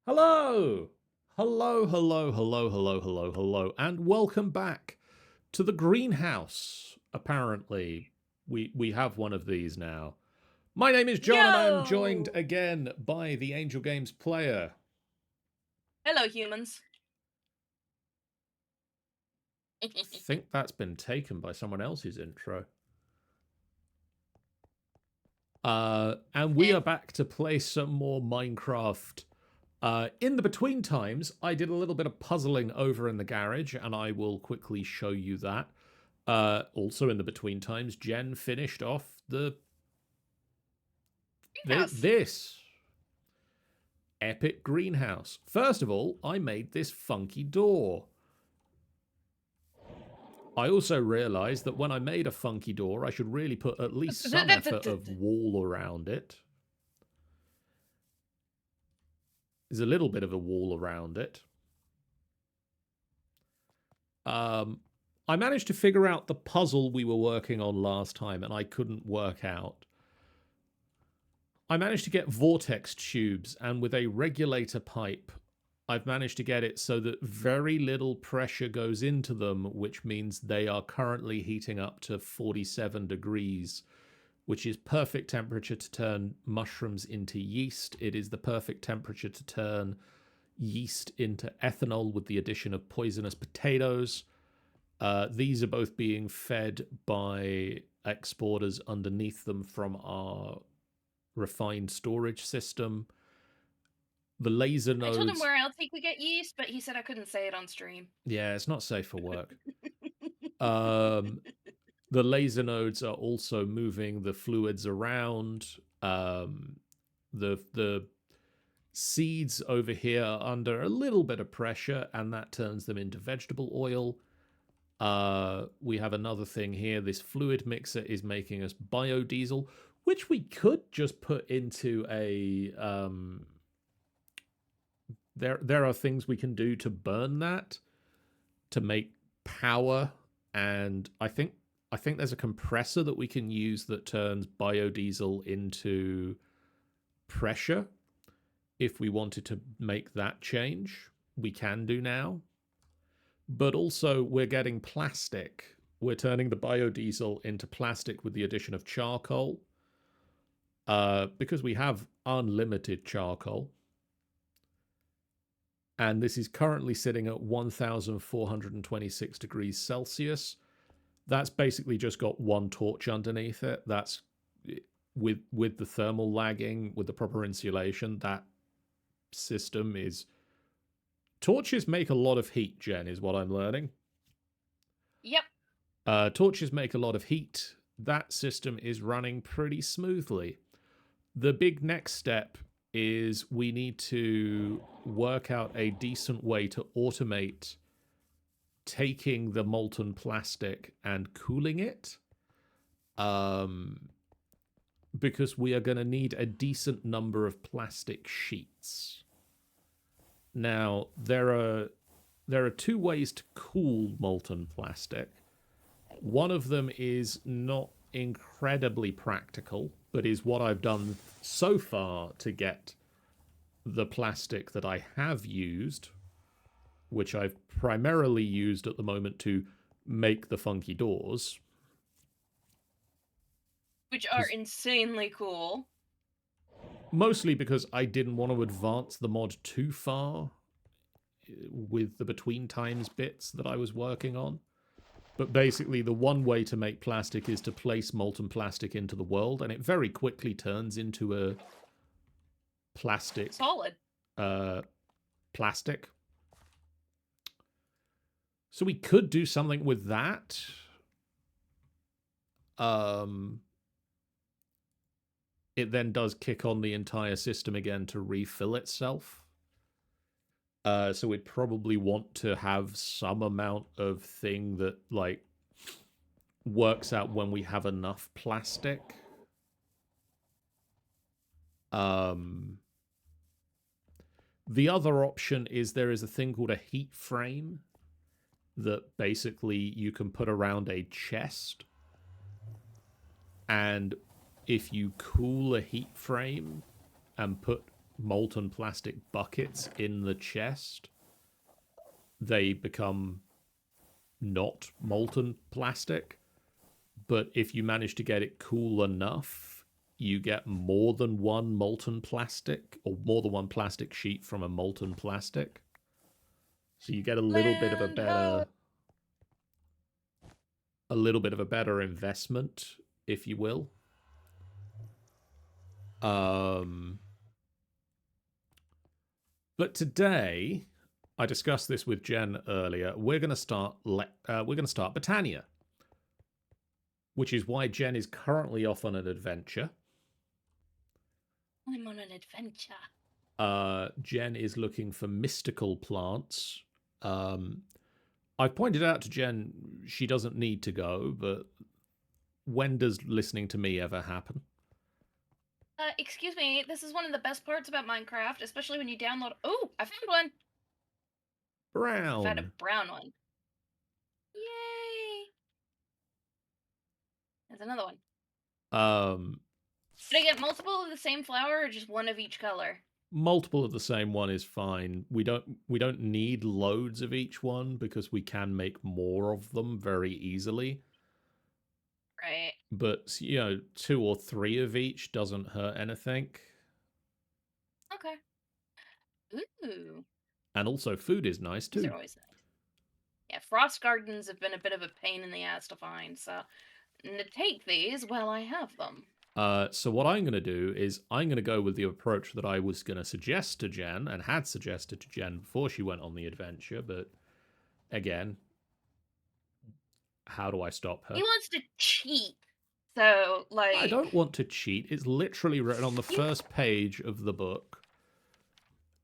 Hello! Hello, and welcome back to the greenhouse. Apparently, we have one of these now. My name is John, and I'm joined Yo! again by the Angel Games player. Hello, humans. I think that's been taken by someone else's intro. And we are back to play some more Minecraft. In the between times, I did a little bit of puzzling over in the garage, and I will quickly show you that. Also, in the between times, Jen finished off this epic greenhouse. First of all, I made this funky door. I also realized that when I made a funky door, I should really put at least some effort of wall around it. There's a little bit of a wall around it. I managed to figure out the puzzle we were working on last time, and I couldn't work out. I managed to get vortex tubes, and with a regulator pipe, I've managed to get it so that very little pressure goes into them, which means they are currently heating up to 47 degrees, which is perfect temperature to turn mushrooms into yeast. It is the perfect temperature to turn yeast into ethanol with the addition of poisonous potatoes. These are both being fed by exporters underneath them from our refined storage system. The laser nodes. I told him where else he could get yeast, but he said I couldn't say it on stream. Yeah, it's not safe for work. The laser nodes are also moving the fluids around. The seeds over here are under a little bit of pressure, and that turns them into vegetable oil. We have another thing here. This fluid mixer is making us biodiesel, which we could just put into a... There are things we can do to burn that, to make power, and I think there's a compressor that we can use that turns biodiesel into pressure. If we wanted to make that change, we can do now. But also, we're getting plastic. We're turning the biodiesel into plastic with the addition of charcoal. Because we have unlimited charcoal. And this is currently sitting at 1,426 degrees Celsius. That's basically just got one torch underneath it. That's with the thermal lagging, with the proper insulation, that system is... Torches make a lot of heat, Jen, is what I'm learning. Yep. Torches make a lot of heat. That system is running pretty smoothly. The big next step is we need to work out a decent way to automate taking the molten plastic and cooling it. Because we are going to need a decent number of plastic sheets. Now, there are two ways to cool molten plastic. One of them is not incredibly practical, but is what I've done so far to get the plastic that I have used, which I've primarily used at the moment to make the funky doors. Which are insanely cool. Mostly because I didn't want to advance the mod too far with the between times bits that I was working on. But basically, the one way to make plastic is to place molten plastic into the world, and it very quickly turns into a plastic... Solid. Plastic. So we could do something with that. It then does kick on the entire system again to refill itself. So we'd probably want to have some amount of thing that, like, works out when we have enough plastic. The other option is there is a thing called a heat frame that basically you can put around a chest. And if you cool a heat frame and put molten plastic buckets in the chest, they become not molten plastic. But if you manage to get it cool enough, you get more than one molten plastic, or more than one plastic sheet from a molten plastic. So you get a little bit of a better investment, if you will. But today, I discussed this with Jen earlier. We're going to start Botania, which is why Jen is currently off on an adventure. I'm on an adventure. Jen is looking for mystical plants. I've pointed out to Jen she doesn't need to go, but when does listening to me ever happen? Excuse me, this is one of the best parts about Minecraft, especially when you download... Oh, I found one! Brown. I found a brown one. Yay! There's another one. Did I get multiple of the same flower or just one of each color? Multiple of the same one is fine. We don't need loads of each one because we can make more of them very easily. Right. But, 2 or 3 of each doesn't hurt anything. Okay. Ooh. And also food is nice too. These are always nice. Yeah, frost gardens have been a bit of a pain in the ass to find, so to take these while I have them. So what I'm going to do is I'm going to go with the approach that I was going to suggest to Jen and had suggested to Jen before she went on the adventure, but again, how do I stop her? He wants to cheat. So, like... I don't want to cheat. It's literally written on the first page of the book.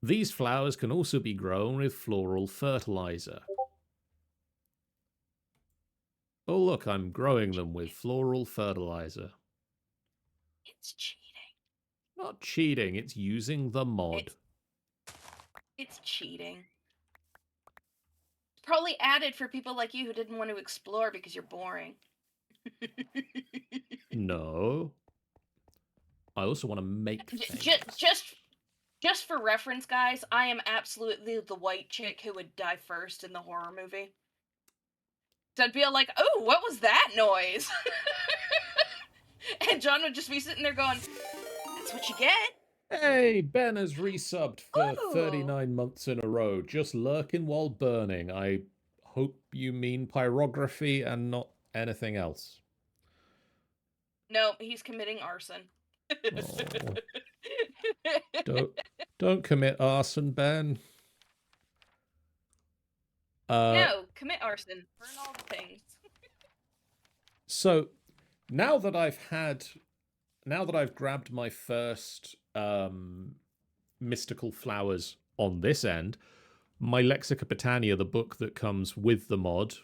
These flowers can also be grown with floral fertilizer. Oh, look, I'm growing them with floral fertilizer. It's cheating. Not cheating, it's using the mod. It's cheating. It's probably added for people like you who didn't want to explore because you're boring. No. I also want to make things. Just for reference, guys, I am absolutely the white chick who would die first in the horror movie. So I'd be like, oh, what was that noise? And John would just be sitting there going, that's what you get. Hey, Ben has resubbed for 39 months in a row, just lurking while burning. I hope you mean pyrography and not anything else. No, he's committing arson. Oh. Don't commit arson, Ben. No, commit arson. Burn all the things. So, now that I've grabbed my first mystical flowers on this end, my Lexica Botania, the book that comes with the mod,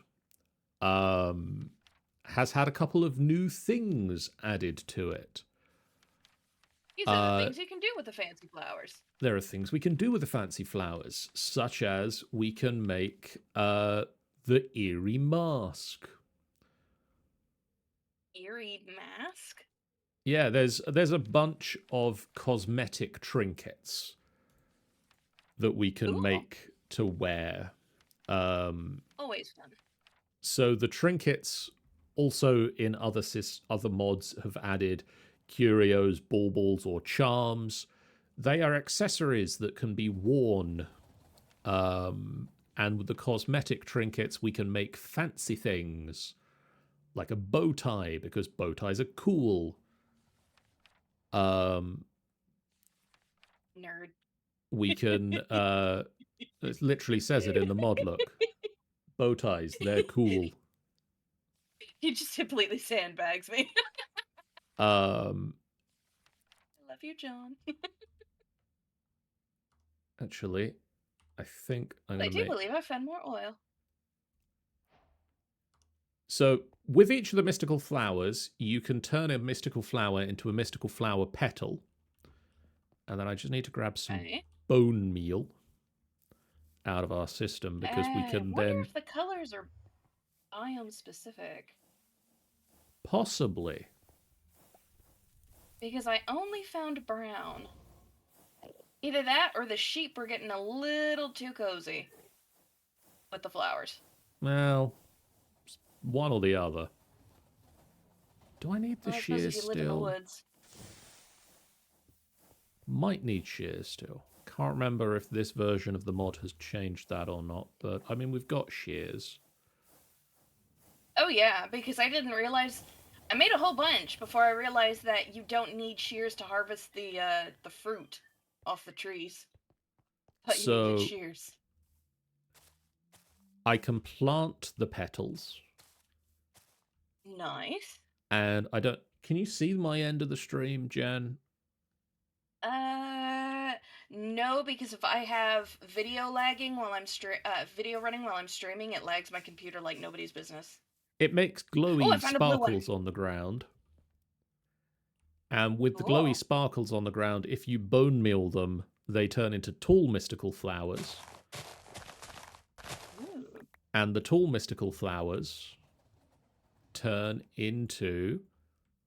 has had a couple of new things added to it. These are the things you can do with the fancy flowers. There are things we can do with the fancy flowers, such as we can make the eerie mask. Eerie mask? Yeah, there's a bunch of cosmetic trinkets that we can make to wear. Always fun. So the trinkets also in other mods have added curios, baubles, or charms. They are accessories that can be worn. And with the cosmetic trinkets, we can make fancy things. Like a bow tie, because bow ties are cool. Nerd. We can... it literally says it in the mod, look. Bow ties, they're cool. He just completely sandbags me. I love you, John. Actually, I think I'm going to I do believe I found more oil. So, with each of the mystical flowers, you can turn a mystical flower into a mystical flower petal. And then I just need to grab some bone meal out of our system because we can I wonder if the colors are biome specific. Possibly. Because I only found brown. Either that or the sheep were getting a little too cozy with the flowers. Well, one or the other. Do I need the Well, I suppose if shears you live in the still? woods. Might need shears still. Can't remember if this version of the mod has changed that or not, but I mean, we've got shears. Oh yeah, because I didn't realize. I made a whole bunch before I realized that you don't need shears to harvest the fruit off the trees, but you needed So shears. I can plant the petals, Nice. and I don't. Can you see my end of the stream, Jen? Uh, no, because if I have video lagging while I'm video running while I'm streaming, it lags my computer like nobody's business. It makes Oh, I glowy found a blue one. sparkles on the ground. And with the glowy Cool. sparkles on the ground, if you bone meal them, they turn into tall mystical flowers. Ooh. And the tall mystical flowers turn into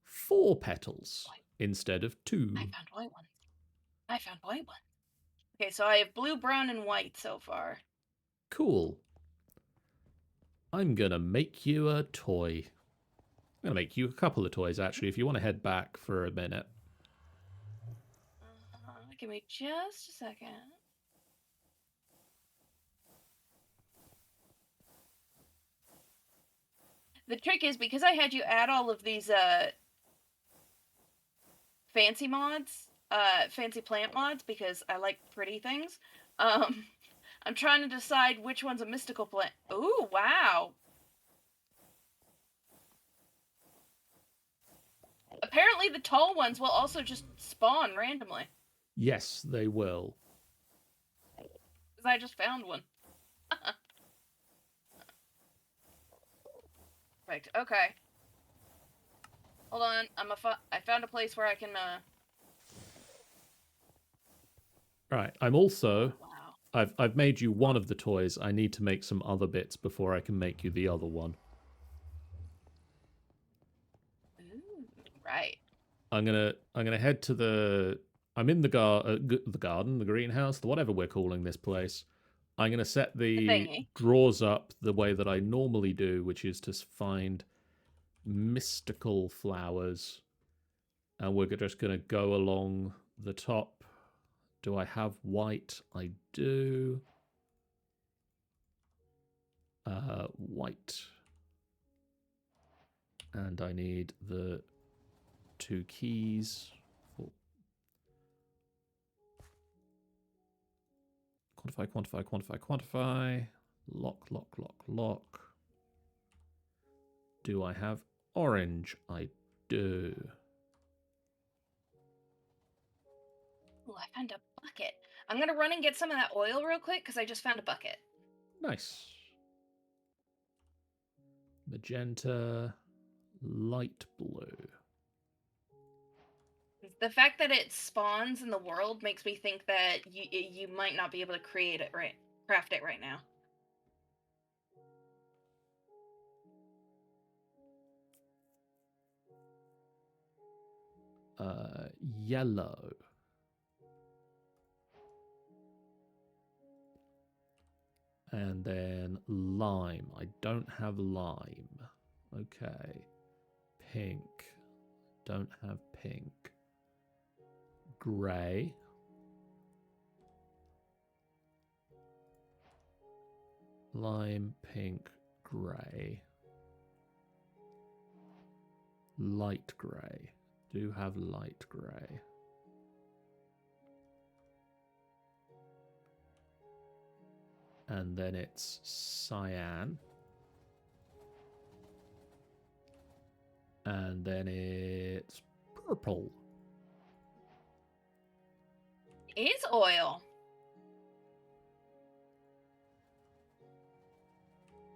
4 petals instead of 2. I found white ones. I found white ones. Okay, so I have blue, brown, and white so far. Cool. I'm gonna make you a toy. I'm gonna make you a couple of toys, actually, if you want to head back for a minute. Give me just a second. The trick is, because I had you add all of these fancy mods, fancy plant mods, because I like pretty things, I'm trying to decide which one's a mystical plant. Ooh, wow. Apparently the tall ones will also just spawn randomly. Yes, they will. Because I just found one. Right, okay. Hold on, I found a place where I can, Right, I'm also... Wow. I've made you one of the toys. I need to make some other bits before I can make you the other one. Ooh, right. I'm gonna head to the... I'm in the garden, the greenhouse, the whatever we're calling this place. I'm gonna set the Thingy. drawers up the way that I normally do, which is to find mystical flowers, and we're just gonna go along the top. Do I have white? I do. White. And I need the 2 keys. Quantify, quantify, quantify, quantify. Lock, lock, lock, lock. Do I have orange? I do. Ooh, I found a bucket. I'm gonna run and get some of that oil real quick, because I just found a bucket. Nice. Magenta, light blue. The fact that it spawns in the world makes me think that you might not be able to craft it right now. Yellow. And then lime. I don't have lime. Okay. Pink. Don't have pink. Grey. Lime, pink, grey. Light grey. Do have light grey. And then it's cyan. And then it's purple. Is oil.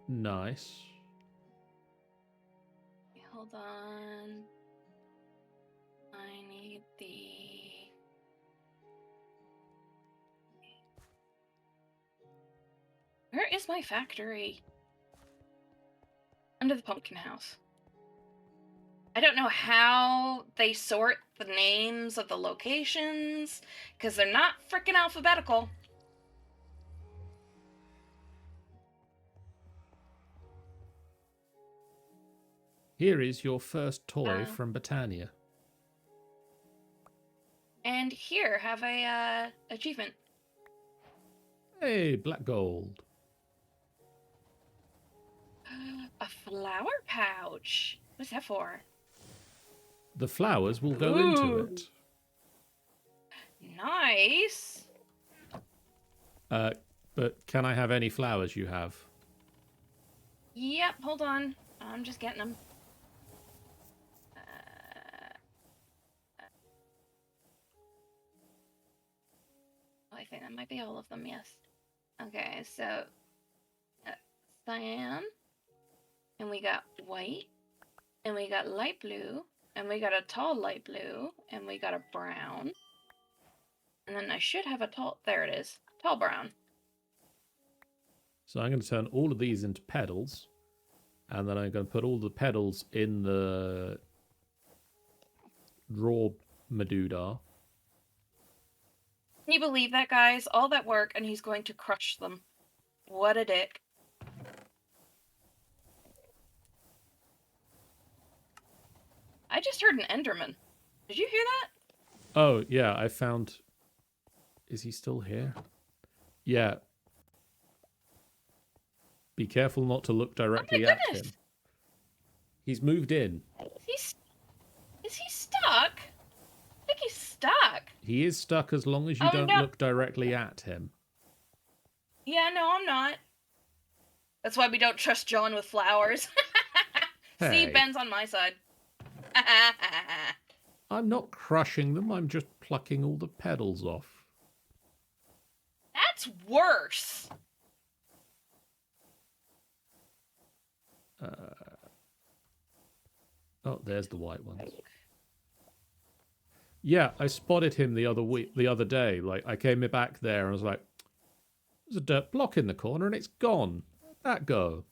Nice. Hold on. I need the... Where is my factory? Under the pumpkin house. I don't know how they sort the names of the locations, because they're not freaking alphabetical. Here is your first toy from Botania. And here, have a achievement. Hey, black gold. A flower pouch. What's that for? The flowers will go into it. Nice. But can I have any flowers you have? Yep, hold on. I'm just getting them. I think that might be all of them, yes. Okay, so cyan, and we got white, and we got light blue, and we got a tall light blue, and we got a brown, and then I should have a tall, there it is, tall brown. So I'm going to turn all of these into petals, and then I'm going to put all the petals in the raw Meduda. Can you believe that, guys? All that work, and he's going to crush them. What a dick. I just heard an Enderman. Did you hear that? Oh, yeah, I found... Is he still here? Yeah. Be careful not to look directly at him. He's moved in. Is he stuck? I think he's stuck. He is stuck as long as you don't look directly at him. Yeah, no, I'm not. That's why we don't trust John with flowers. Hey. See, Ben's on my side. I'm not crushing them, I'm just plucking all the petals off. That's worse. Oh, there's the white ones. Yeah, I spotted him the other day. Like, I came back there and I was like, there's a dirt block in the corner and it's gone. Where'd that go?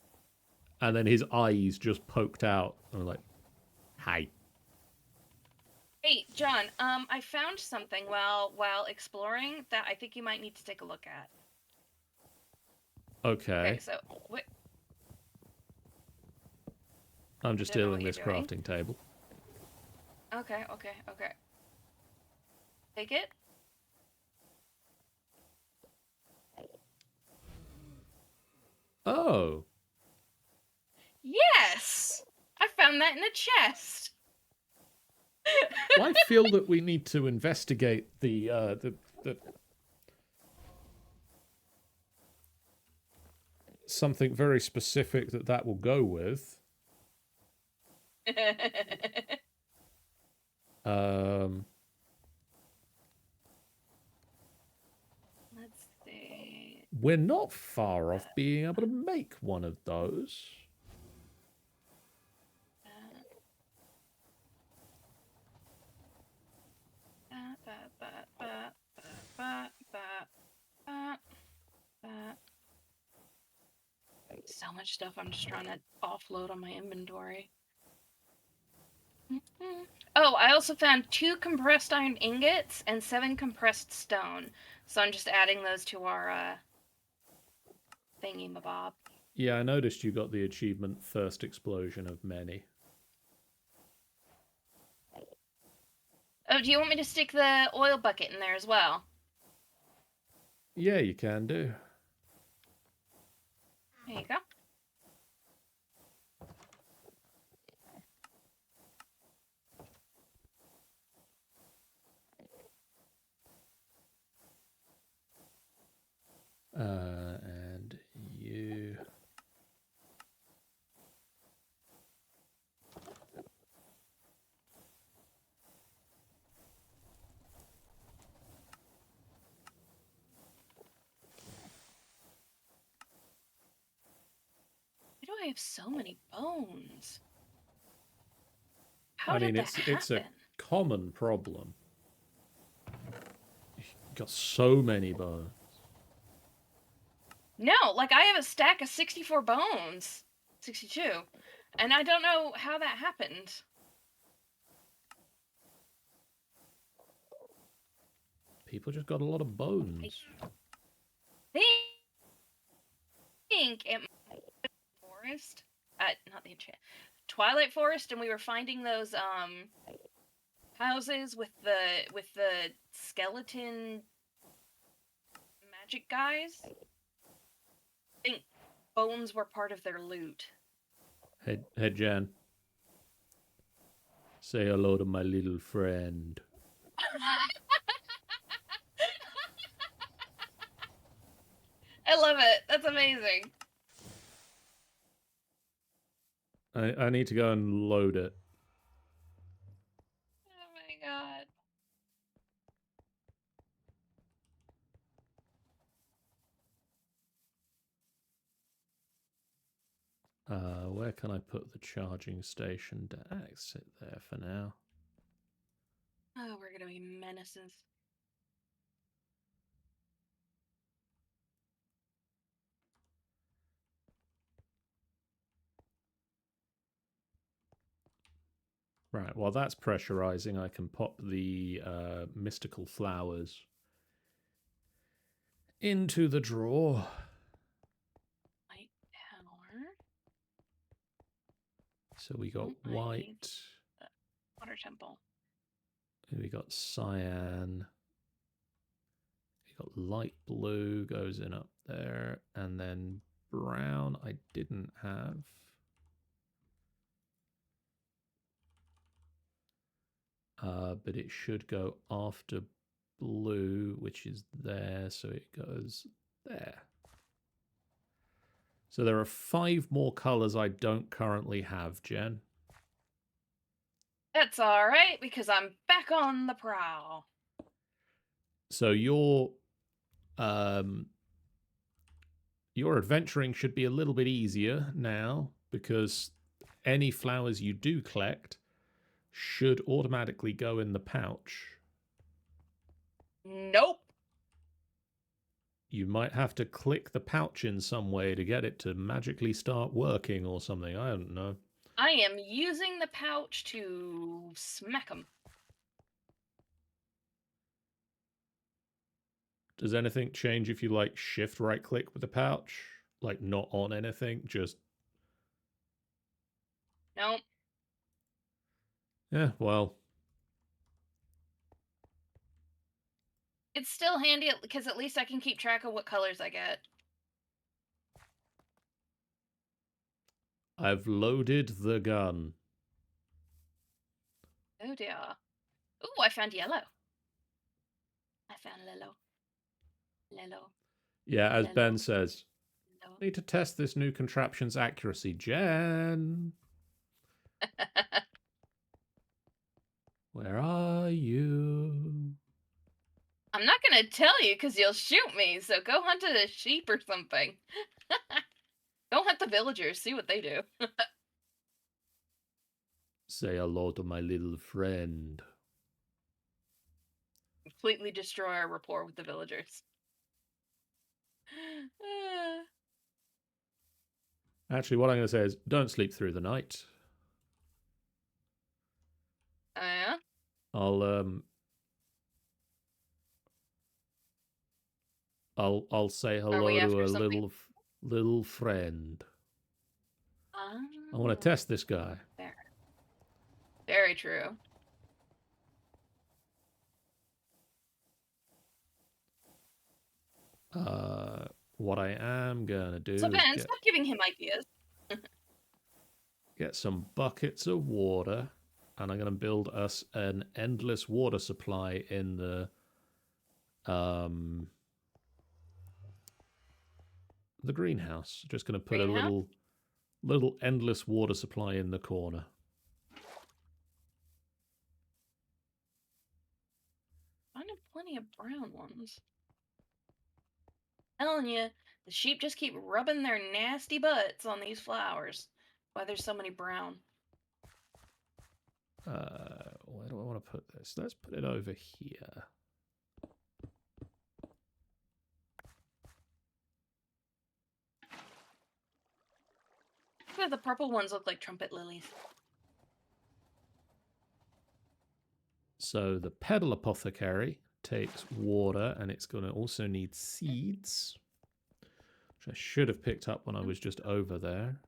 And then his eyes just poked out. And I'm like, hi. Hey, John, I found something while exploring that I think you might need to take a look at. Okay. So, wait. I'm just stealing this crafting table. Okay. Take it. Oh. Yes! I found that in a chest. Well, I feel that we need to investigate the something very specific that will go with. Let's see. We're not far off being able to make one of those. So much stuff I'm just trying to offload on my inventory. Oh, I also found 2 compressed iron ingots and 7 compressed stone. So I'm just adding those to our thingy-mabob. Yeah, I noticed you got the achievement First Explosion of Many. Oh, do you want me to stick the oil bucket in there as well? Yeah, you can do. There you go. And you... Why do I have so many bones? I mean, it's a common problem. You've got so many bones. No, like I have a stack of 64 bones. 62. And I don't know how that happened. people just got a lot of bones. I think it might be forest. Not the Twilight Forest, and we were finding those houses with the skeleton magic guys. I think bones were part of their loot. Hey, Jen. Say hello to my little friend. I love it. That's amazing. I need to go and load it. Oh my god. Where can I put the charging station? Sit there for now. Oh, we're gonna be menaces. Right, while that's pressurizing, I can pop the mystical flowers into the drawer. Light tower. So we got white. Water temple. We got cyan. We got light blue goes in up there. And then brown I didn't have. But it should go after blue, which is there. So it goes there. So there are 5 more colors I don't currently have, Jen. That's all right, because I'm back on the prowl. So your adventuring should be a little bit easier now, because any flowers you do collect should automatically go in the pouch. Nope. You might have to click the pouch in some way to get it to magically start working or something. I don't know. I am using the pouch to smack them. Does anything change if you like shift right click with the pouch? Like not on anything, just... Nope. Yeah, well... It's still handy because at least I can keep track of what colors I get. I've loaded the gun. Oh dear. Ooh, I found yellow. I found Lilo. Lilo. Yeah, as Lilo. Ben says, Lilo. need to test this new contraption's accuracy. Jen! Where are you? I'm not gonna tell you because you'll shoot me, so go hunt a sheep or something. Go hunt the villagers, see what they do. Say hello to my little friend. Completely destroy our rapport with the villagers. Actually, what I'm going to say is, don't sleep through the night. Yeah? I'll say hello to a little friend. I want to test this guy. Fair. Very true. What I am gonna do So is Ben, stop giving him ideas. get some buckets of water, and I'm gonna build us an endless water supply in the greenhouse. Just gonna put a little endless water supply in the corner. Finding plenty of brown ones. Telling you, the sheep just keep rubbing their nasty butts on these flowers. Why there's so many brown. Where do I want to put this? Let's put it over here. The purple ones look like trumpet lilies. So the pedal apothecary takes water, and it's going to also need seeds, which I should have picked up when I was just over there.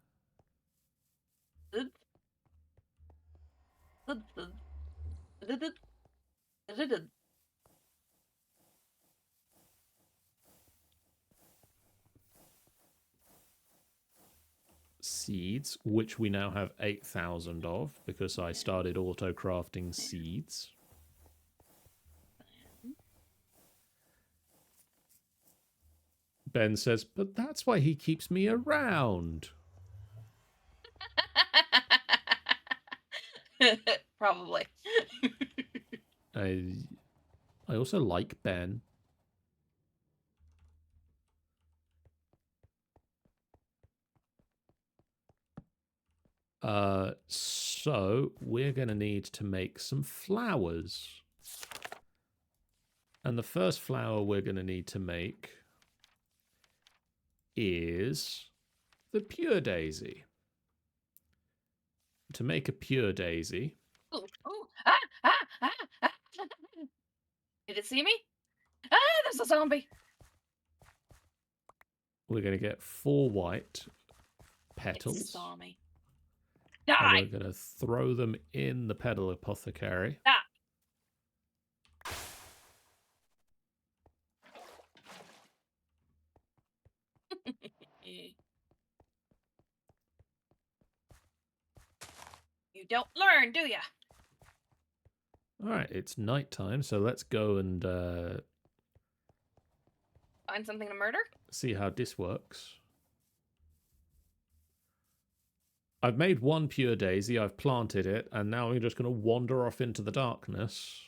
Seeds, which we now have 8,000 of because I started auto crafting seeds. Ben says, but that's why he keeps me around. Probably. I also like Ben. So we're going to need to make some flowers. And the first flower we're going to need to make is the pure daisy. To make a pure daisy. Ooh, ooh, ah. Did it see me? Ah, there's a zombie. We're going to get 4 white petals. It saw me. And Die! we're going to throw them in the petal apothecary. Ah. You don't learn, do ya? All right, it's nighttime, so let's go and Find something to murder? see how this works. I've made 1 pure daisy, I've planted it, and now I'm just going to wander off into the darkness.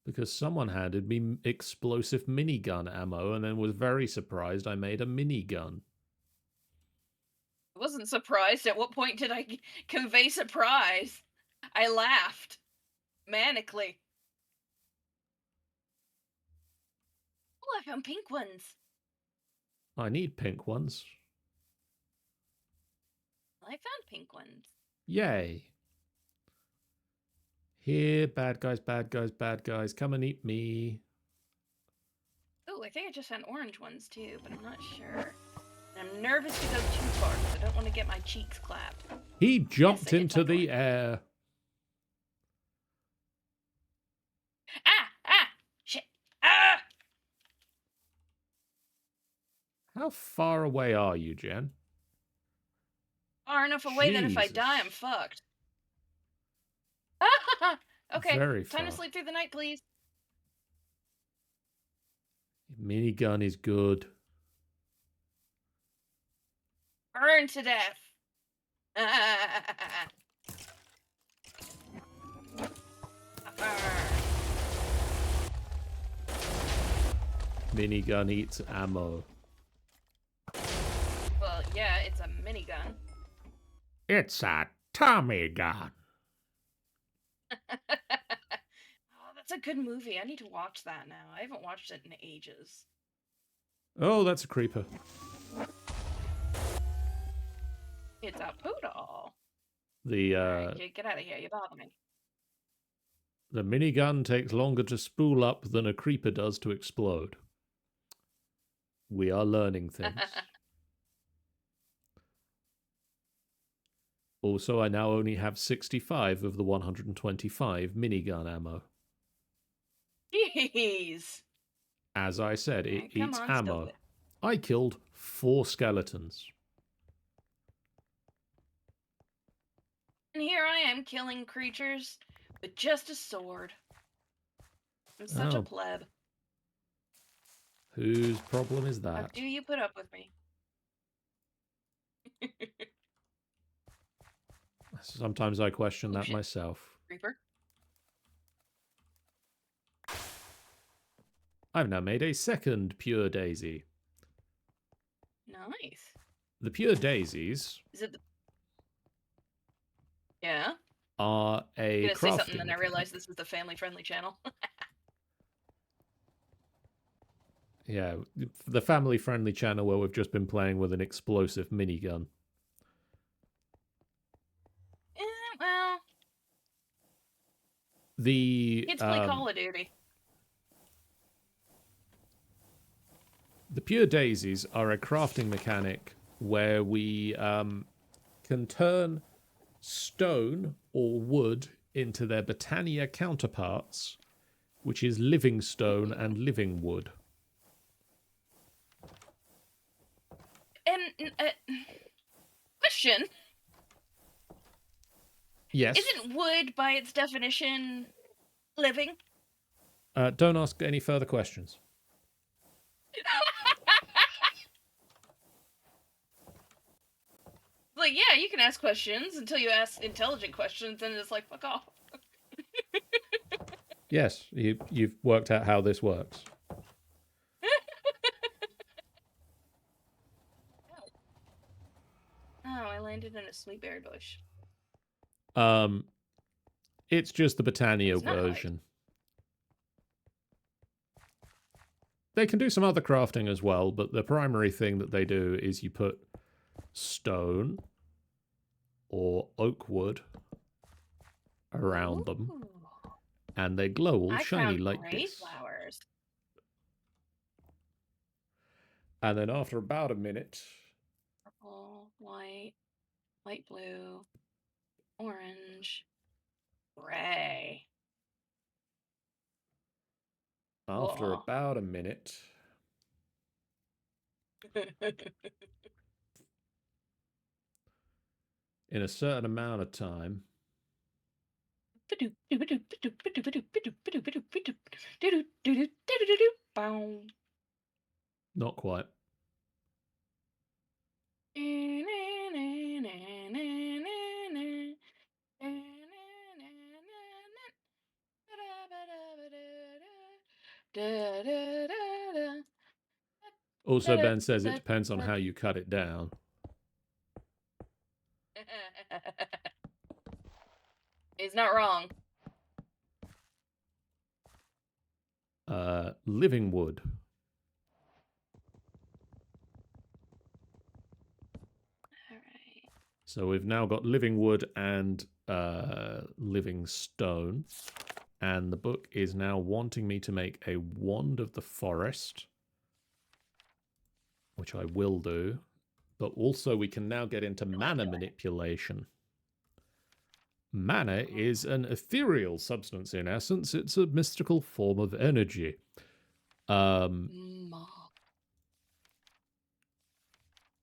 Because someone handed me explosive minigun ammo and then was very surprised I made a minigun. I wasn't surprised. At what point did I convey surprise? I laughed. Manically. Oh, I found pink ones. I need pink ones. I found pink ones. Yay. Here, bad guys, come and eat me. Oh, I think I just found orange ones too, but I'm not sure. And I'm nervous to go too far because I don't want to get my cheeks clapped. He jumped into the air. Ah! Shit! Ah! How far away are you, Jen? Far enough away that if I die, I'm Jesus. fucked. Okay, Very time to far. sleep through the night, please. Minigun is good. Burn to death. Minigun eats ammo. Well, yeah, it's a minigun. It's a Tommy gun. Oh, that's a good movie. I need to watch that now. I haven't watched it in ages. Oh, that's a creeper. It's a poodle. The Right, get out of here. You bother me. the minigun takes longer to spool up than a creeper does to explode. We are learning things. Also, I now only have 65 of the 125 minigun ammo. Jeez. As I said, it Right, come eats on, ammo. stupid. I killed 4 skeletons. And here I am killing creatures with just a sword. I'm such a Oh. pleb. Whose problem is How that? do you put up with me? Sometimes I question Oh, that shit. myself. Creeper. I've now made a second pure daisy. Nice. The pure daisies Is it the... Yeah? are I a was gonna say something, crafting then I realized mechanic. this was the family-friendly channel. Yeah, the family-friendly channel where we've just been playing with an explosive minigun. Kids play Call of Duty. The pure daisies are a crafting mechanic where we can turn stone or wood into their Botania counterparts, which is living stone and living wood. And question. Yes. Isn't wood, by its definition, living? Don't ask any further questions. Like, yeah, you can ask questions until you ask intelligent questions, and it's like, fuck off. Yes, you've worked out how this works. Oh, I landed in a sweet berry bush. It's just the Botania version. They can do some other crafting as well, but the primary thing that they do is you put stone or oak wood around them, and they glow all shiny like this. Flowers. And then after about a minute, purple, white, light blue, orange, gray. After about a minute, in a certain amount of time, not quite. Also, Ben says it depends on how you cut it down. He's not wrong. Living wood. Alright. So we've now got living wood and living stone. And the book is now wanting me to make a wand of the forest, which I will do. But also we can now get into mana manipulation. Mana is an ethereal substance in essence. It's a mystical form of energy. We're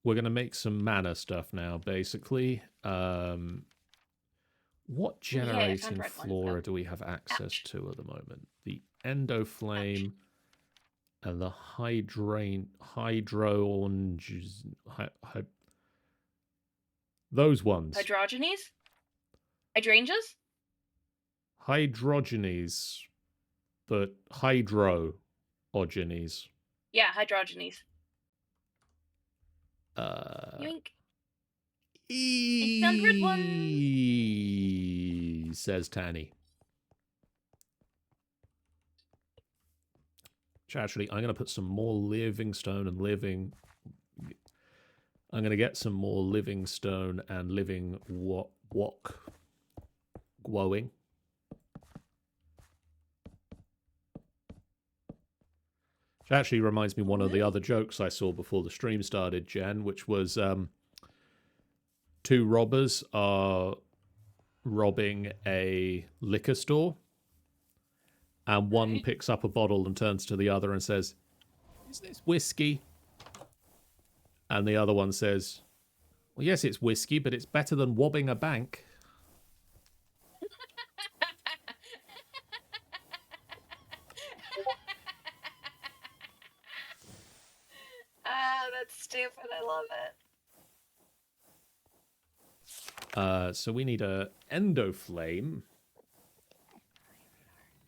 going to make some mana stuff now, basically. What generating flora do we have access to at the moment? The endoflame and the those ones. Hydrogenes? Hydrangeas? Hydrogenes, but hydrogenes. Yeah, hydrogenes. Yoink. Says Tanny. Actually, I'm going to put some more living stone and living... I'm going to get some more living stone and living wok glowing. Which actually reminds me one of the other jokes I saw before the stream started, Jen, which was two robbers are robbing a liquor store, and one picks up a bottle and turns to the other and says, "Is this whiskey?" And the other one says, "Well, yes, it's whiskey, but it's better than robbing a bank." That's stupid. I love it. So we need a endoflame.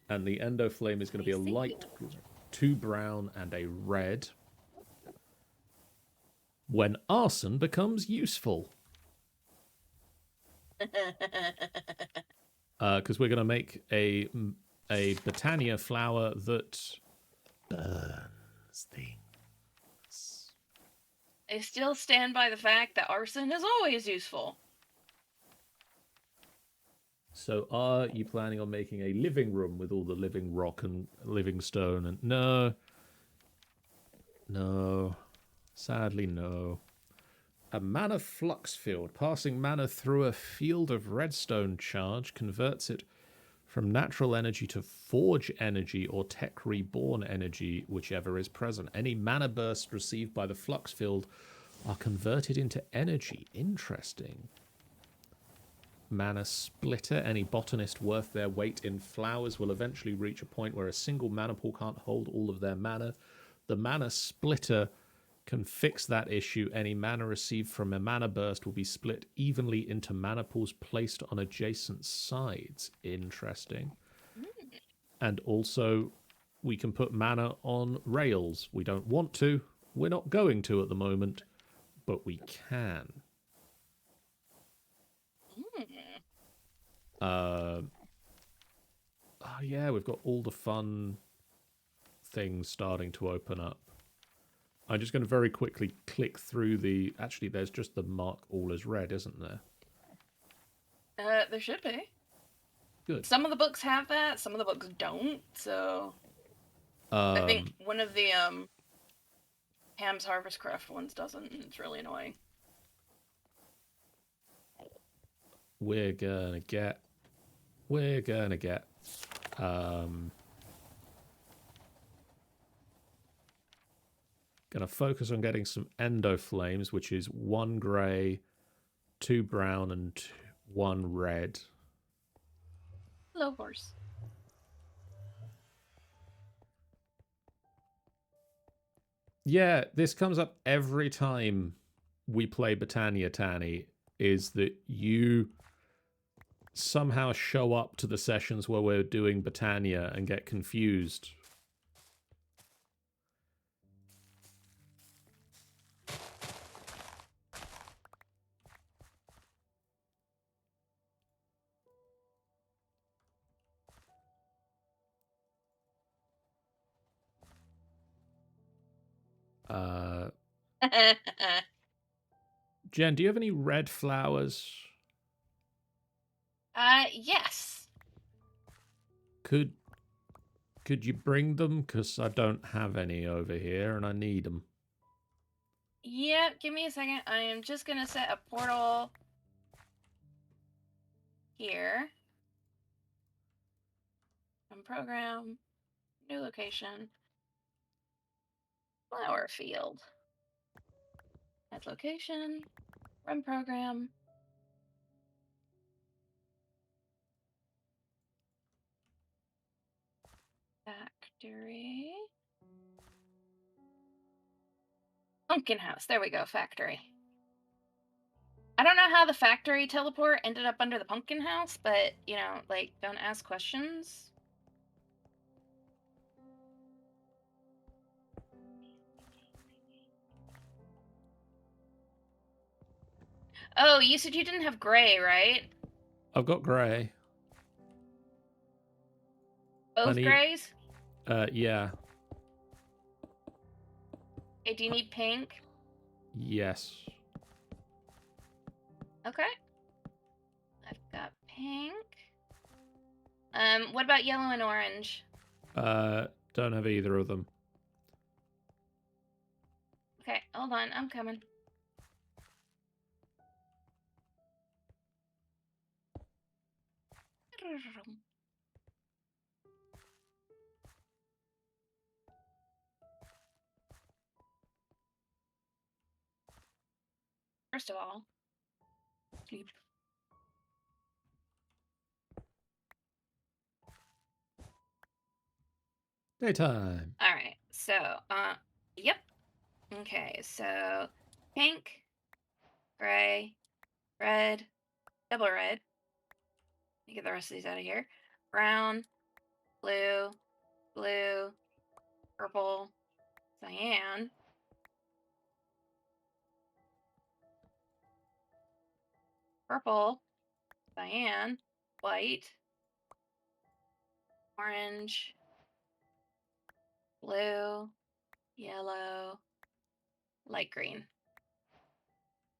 And the endoflame is going to be a light, 2 brown, and a red. When arson becomes useful. Because we're going to make a Botania flower that burns things. I still stand by the fact that arson is always useful. So are you planning on making a living room with all the living rock and living stone? And no. No. Sadly, no. A mana flux field. Passing mana through a field of redstone charge converts it from natural energy to forge energy or tech reborn energy, whichever is present. Any mana bursts received by the flux field are converted into energy. Interesting. Mana splitter. Any botanist worth their weight in flowers will eventually reach a point where a single mana pool can't hold all of their mana. The mana splitter can fix that issue. Any mana received from a mana burst will be split evenly into mana pools placed on adjacent sides. Interesting. And also, we can put mana on rails. We don't want to. We're not going to at the moment, but we can. Oh yeah, we've got all the fun things starting to open up. I'm just going to very quickly click through the... Actually, there's just the mark all as red, isn't there? There should be. Good. Some of the books have that, some of the books don't, so... I think one of the, Ham's Harvestcraft ones doesn't, and it's really annoying. We're gonna get... Gonna focus on getting some endo flames, which is 1 grey, 2 brown, and 1 red. Hello, horse. Yeah, this comes up every time we play Botania, Tanny, is that you somehow show up to the sessions where we're doing Botania and get confused. Jen, do you have any red flowers? Yes. Could you bring them? Because I don't have any over here and I need them. Yep, give me a second. I am just gonna set a portal here. From program, new location, flower field. Add location, run program. Factory. Pumpkin house. There we go, factory. I don't know how the factory teleport ended up under the pumpkin house, but, you know, like, don't ask questions. Oh, you said you didn't have gray, right? I've got grey. Both grays? Yeah. Okay, do you need pink? Yes. Okay. I've got pink. What about yellow and orange? Don't have either of them. Okay, hold on, I'm coming. First of all, sleep. Daytime. All right, so, yep. Okay, so pink, gray, red, double red. Let me get the rest of these out of here. Brown, blue, blue, purple, cyan, purple, cyan, white, orange, blue, yellow, light green.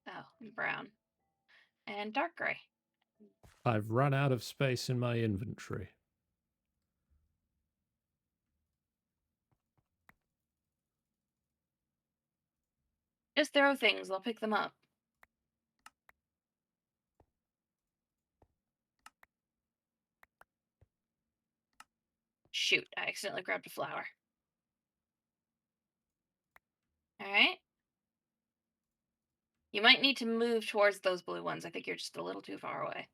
Oh, and brown. And dark gray. I've run out of space in my inventory. Just throw things, I'll pick them up. Shoot, I accidentally grabbed a flower. Alright. You might need to move towards those blue ones. I think you're just a little too far away.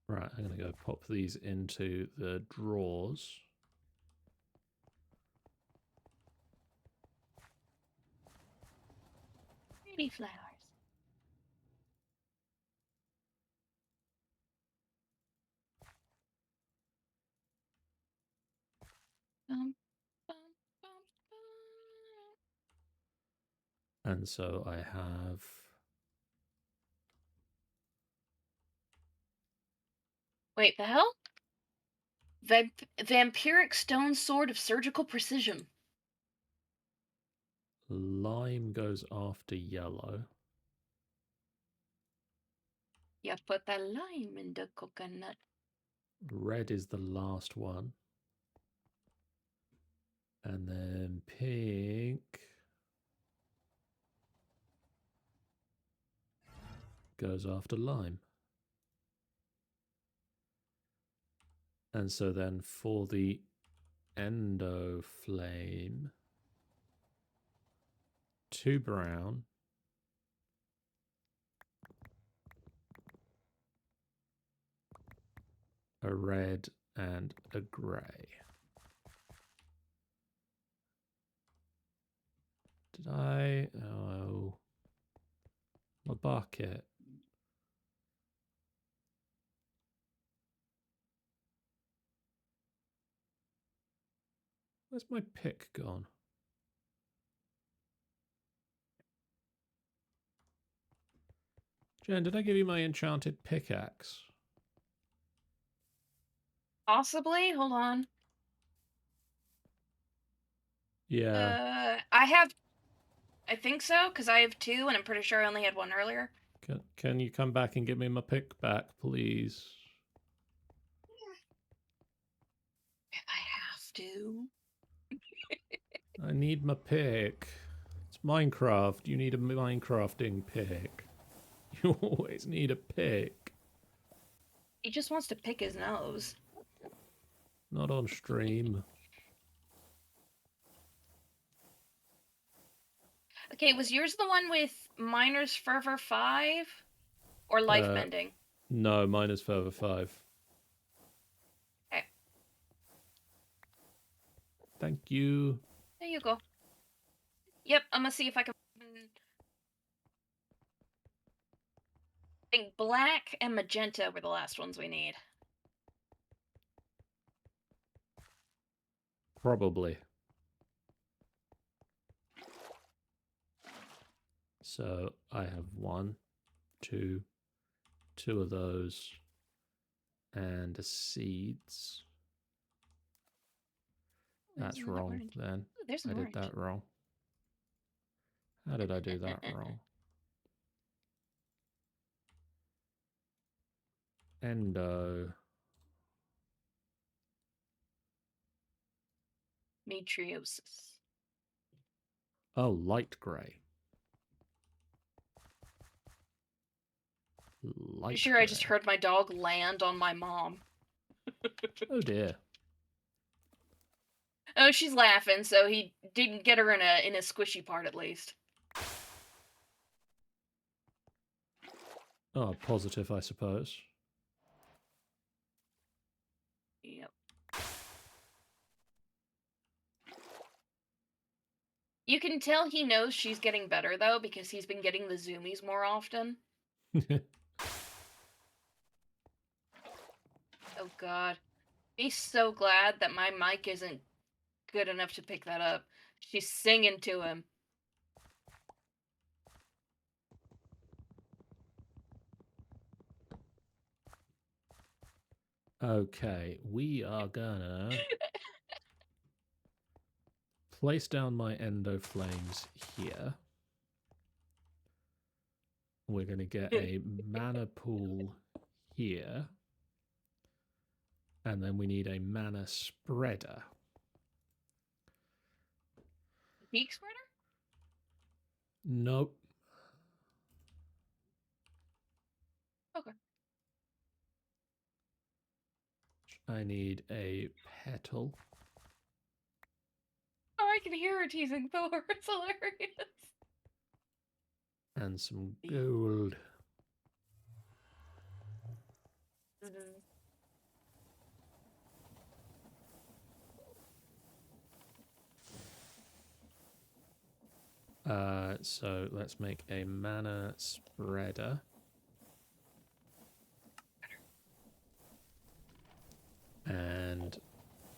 Right, I'm going to go pop these into the drawers. Pretty flowers. Bum, bum, bum, bum. And so I have... Wait, the hell? Vampiric stone sword of surgical precision. Lime goes after yellow. You put the lime in the coconut. Red is the last one. And then pink goes after lime. And so then for the endo flame, 2 brown, a red, and a grey. Did I? Oh, my bucket. Where's my pick gone? Jen, did I give you my enchanted pickaxe? Possibly? Hold on. Yeah. I think so, because I have 2, and I'm pretty sure I only had 1 earlier. Can you come back and give me my pick back, please? If I have to. I need my pick. It's Minecraft. You need a Minecrafting pick. You always need a pick. He just wants to pick his nose. Not on stream. Okay, was yours the one with Miner's Fervor 5? Or Life Mending? No, mine is Fervor 5. Okay. Thank you. There you go. Yep, I'm gonna see if I can... I think black and magenta were the last ones we need. Probably. So I have 1, 2 of those, and seeds. That's wrong then. Ooh, there's an I orange. did that wrong. How did I do that wrong? Endo. Matriosis. Oh, light grey. Light Sure, grey. I just heard my dog land on my mom. Oh dear. Oh, she's laughing, so he didn't get her in a squishy part at least. Oh, positive, I suppose. Yep. You can tell he knows she's getting better, though, because he's been getting the zoomies more often. Oh, God. He's so glad that my mic isn't good enough to pick that up. She's singing to him. Okay, we are gonna place down my endo flames here. We're going to get a mana pool here. And then we need a mana spreader. Peak spreader? Nope. Okay. I need a petal. Oh, I can hear her teasing Thor. It's hilarious. And some gold. So let's make a mana spreader. And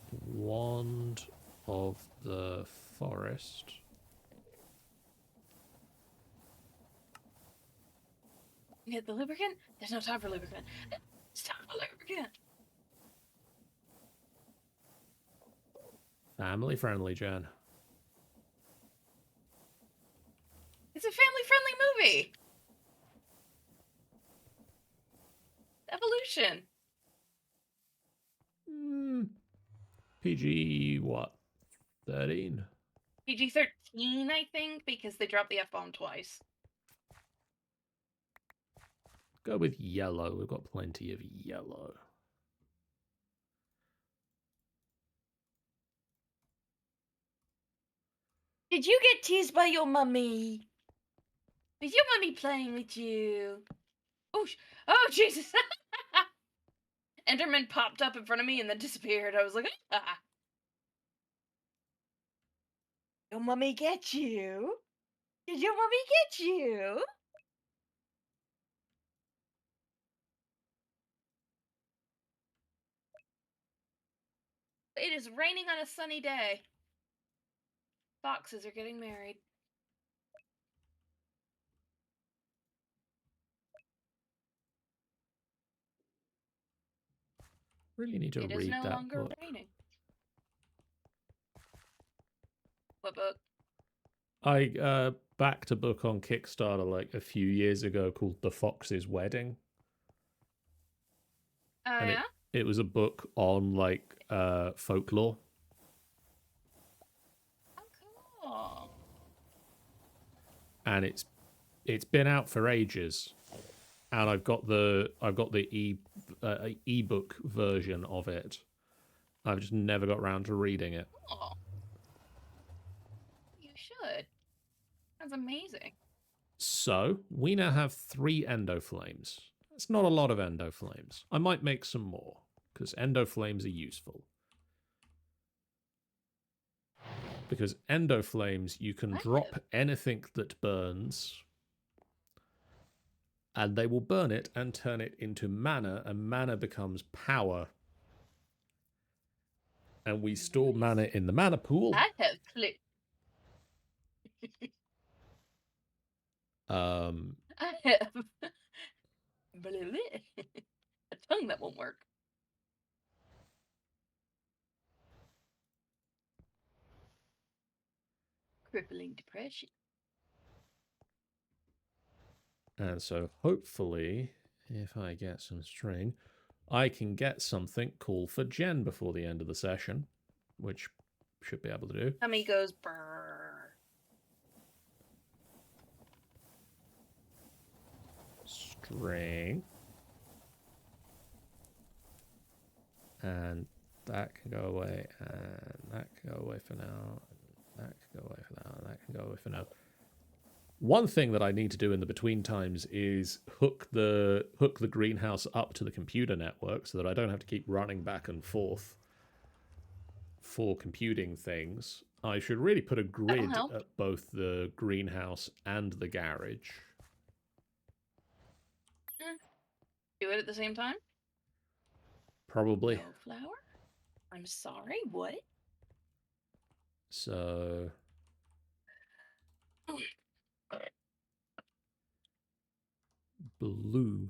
wand of the forest. Get the lubricant? There's no time for lubricant. It's time for lubricant. Family friendly, Jen. It's a family-friendly movie. Evolution. PG what? 13? PG-13, I think, because they dropped the F-bomb twice. Go with yellow. We've got plenty of yellow. Did you get teased by your mummy? Is your mummy playing with you? Oh, Jesus! Enderman popped up in front of me and then disappeared. I was like, ah. Your mummy get you? Did your mummy get you? It is raining on a sunny day. Foxes are getting married. Really need to read that book. It is no longer raining. What book? I backed a book on Kickstarter like a few years ago called The Fox's Wedding. And yeah? It was a book on like folklore. Oh, cool. And it's been out for ages. And I've got the ebook version of it. I've just never got around to reading it. Oh. You should. That's amazing. So we now have 3 endo flames. That's not a lot of endo flames. I might make some more because endo flames are useful. Because endo flames, you can drop anything that burns, and they will burn it and turn it into mana, and mana becomes power. And we store mana in the mana pool. I have flipped. I have a tongue that won't work. Crippling depression. And so hopefully, if I get some string, I can get something cool for Jen before the end of the session, which should be able to do. Tummy goes brrr. String. And that can go away, and that can go away for now, and that can go away for now, and that can go away for now. One thing that I need to do in the between times is hook the greenhouse up to the computer network so that I don't have to keep running back and forth for computing things. I should really put a grid at both the greenhouse and the garage. Do it at the same time? Probably. No flour? I'm sorry, what? So... blue.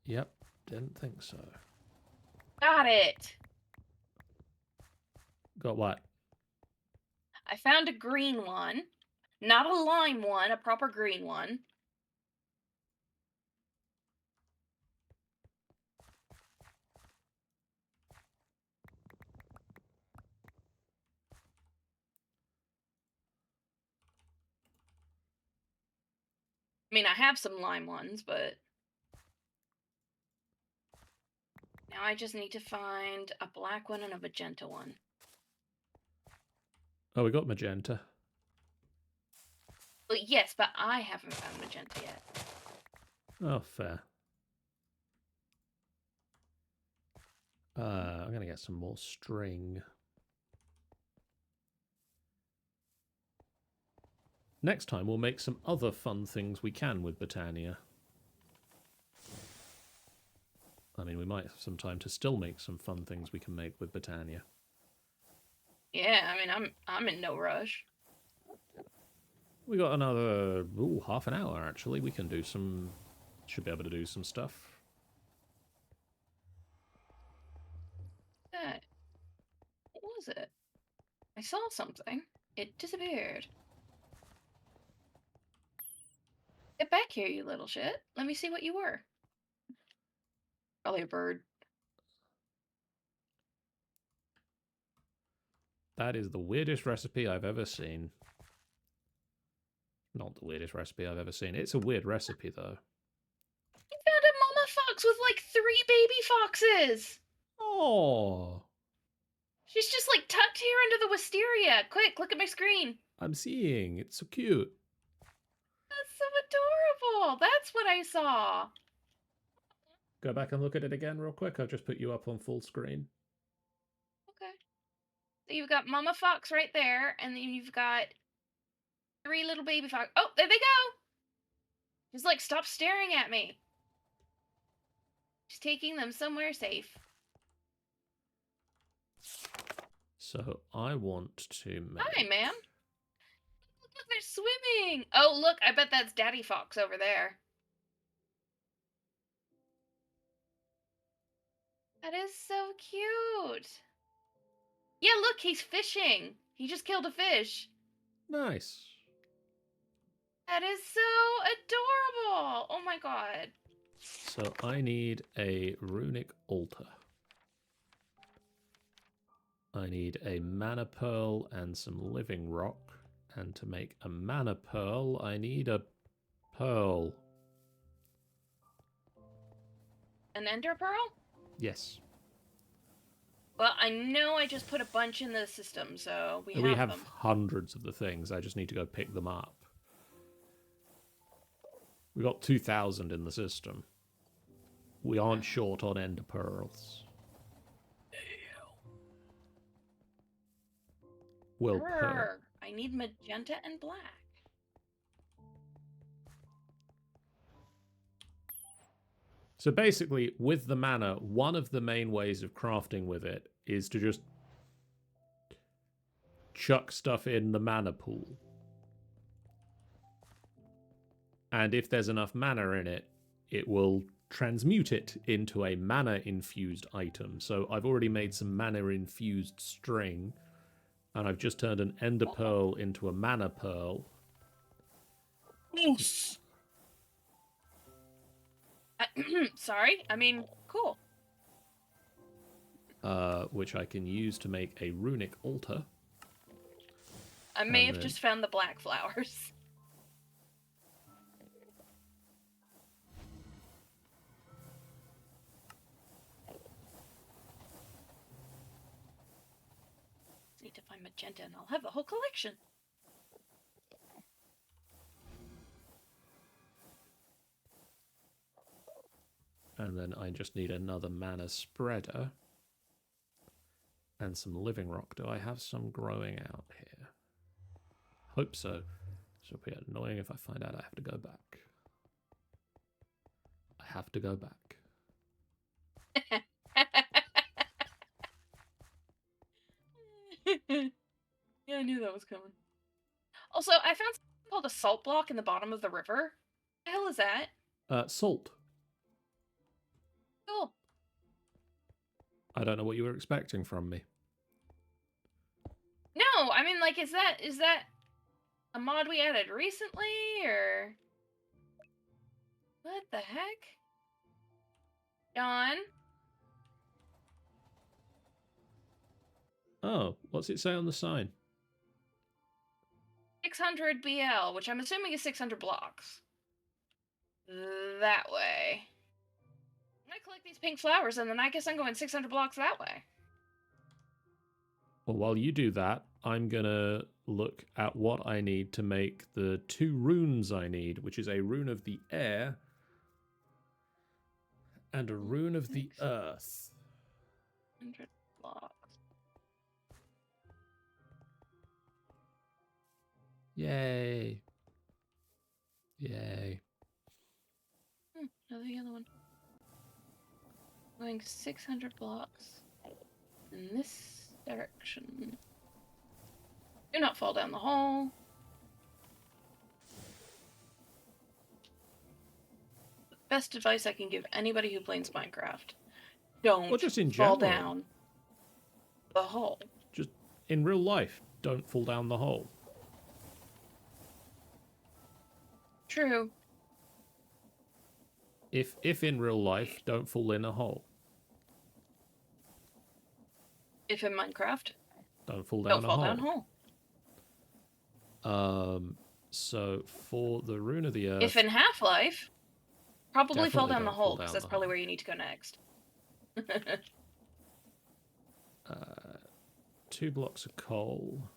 Yep, Didn't think so. Got it. Got what? I found a green one. Not a lime one, a proper green one. I mean, I have some lime ones, but now I just need to find a black one and a magenta one. Oh, we got magenta. Well, yes, but I haven't found magenta yet. Oh, fair. I'm going to get some more string. Next time, we'll make some other fun things we can with Botania. I mean, we might have some time to still make some fun things we can make with Botania. Yeah, I mean, I'm in no rush. We got another half an hour, actually. We can do some... Should be able to do some stuff. What was it? I saw something. It disappeared. Get back here, you little shit. Let me see what you were. Probably a bird. That is the weirdest recipe I've ever seen. Not the weirdest recipe I've ever seen. It's a weird recipe, though. You found a mama fox with like 3 baby foxes! Oh! She's just like tucked here under the wisteria. Quick, look at my screen. I'm seeing. It's so cute. That's so adorable. That's what I saw. Go back and look at it again real quick. I've just put you up on full screen. Okay. So you've got mama fox right there, and then you've got 3 little baby fox. Oh, there they go! Just like, stop staring at me. Just taking them somewhere safe. So I want to make... Hi, ma'am. Look, they're swimming. Oh, look, I bet that's Daddy Fox over there. That is so cute. Yeah, look, he's fishing. He just killed a fish. Nice. That is so adorable. Oh my god. So I need a runic altar. I need a mana pearl and some living rock. And to make a mana pearl, I need a pearl. An ender pearl? Yes. Well, I know I just put a bunch in the system, so we have them. Hundreds of the things. I just need to go pick them up. We got 2,000 in the system. We aren't short on ender pearls. Well, pearl. I need magenta and black. So basically, with the mana, one of the main ways of crafting with it is to just chuck stuff in the mana pool. And if there's enough mana in it, it will transmute it into a mana-infused item. So I've already made some mana-infused string, and I've just turned an ender pearl into a mana pearl. Yes. Sorry, I mean, cool. Which I can use to make a runic altar. I may have just found the black flowers. Need to find magenta and I'll have the whole collection. And then I just need another mana spreader. And some living rock. Do I have some growing out here? Hope so. It'll be annoying if I find out I have to go back. I have to go back. Yeah, I knew that was coming. Also, I found something called a salt block in the bottom of the river. What the hell is that? Salt. Cool. I don't know what you were expecting from me. No, I mean, like, is that a mod we added recently, or what the heck? John? Oh, what's it say on the sign? 600 BL, which I'm assuming is 600 blocks. That way. I'm gonna collect these pink flowers, and then I guess I'm going 600 blocks that way. Well, while you do that, I'm going to look at what I need to make the 2 runes I need, which is a rune of the air and a rune of the earth. 100 blocks. Yay. Yay. Another yellow one. Going 600 blocks in this direction. Do not fall down the hole. The best advice I can give anybody who plays Minecraft: don't Well, just in fall general. down the hole. Just in real life, don't fall down the hole. True. If in real life, don't fall in a hole. If in Minecraft, Don't fall don't down fall a down hole. So for the rune of the earth, If in Half-Life, probably fall Definitely down the don't fall hole, down because that's the probably hole. where you need to go next. 2 blocks of coal,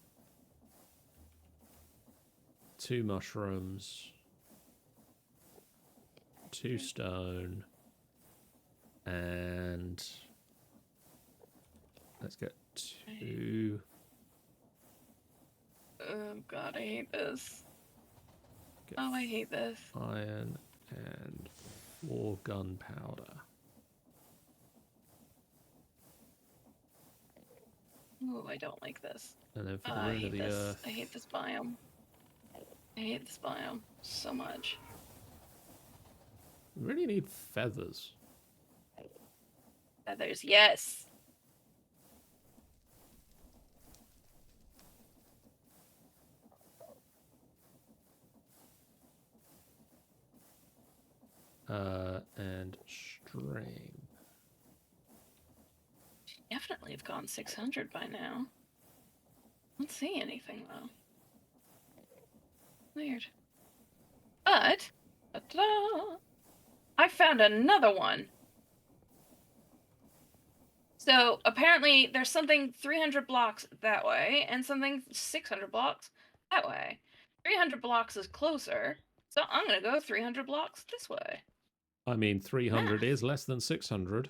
2 mushrooms, 2 stone, and let's get 2. Oh god, I hate this. Get Oh, I hate this. iron and 4 gunpowder. Oh, I don't like this. And then for the I rune of hate the this. earth, I hate this biome. I hate this biome so much. we really need feathers. Feathers, yes. And string. Definitely have gone 600 by now. I don't see anything though. Weird. But, ta-da! I found another one. So apparently there's something 300 blocks that way and something 600 blocks that way. 300 blocks is closer, so I'm gonna go 300 blocks this way. I mean, 300 is less than 600.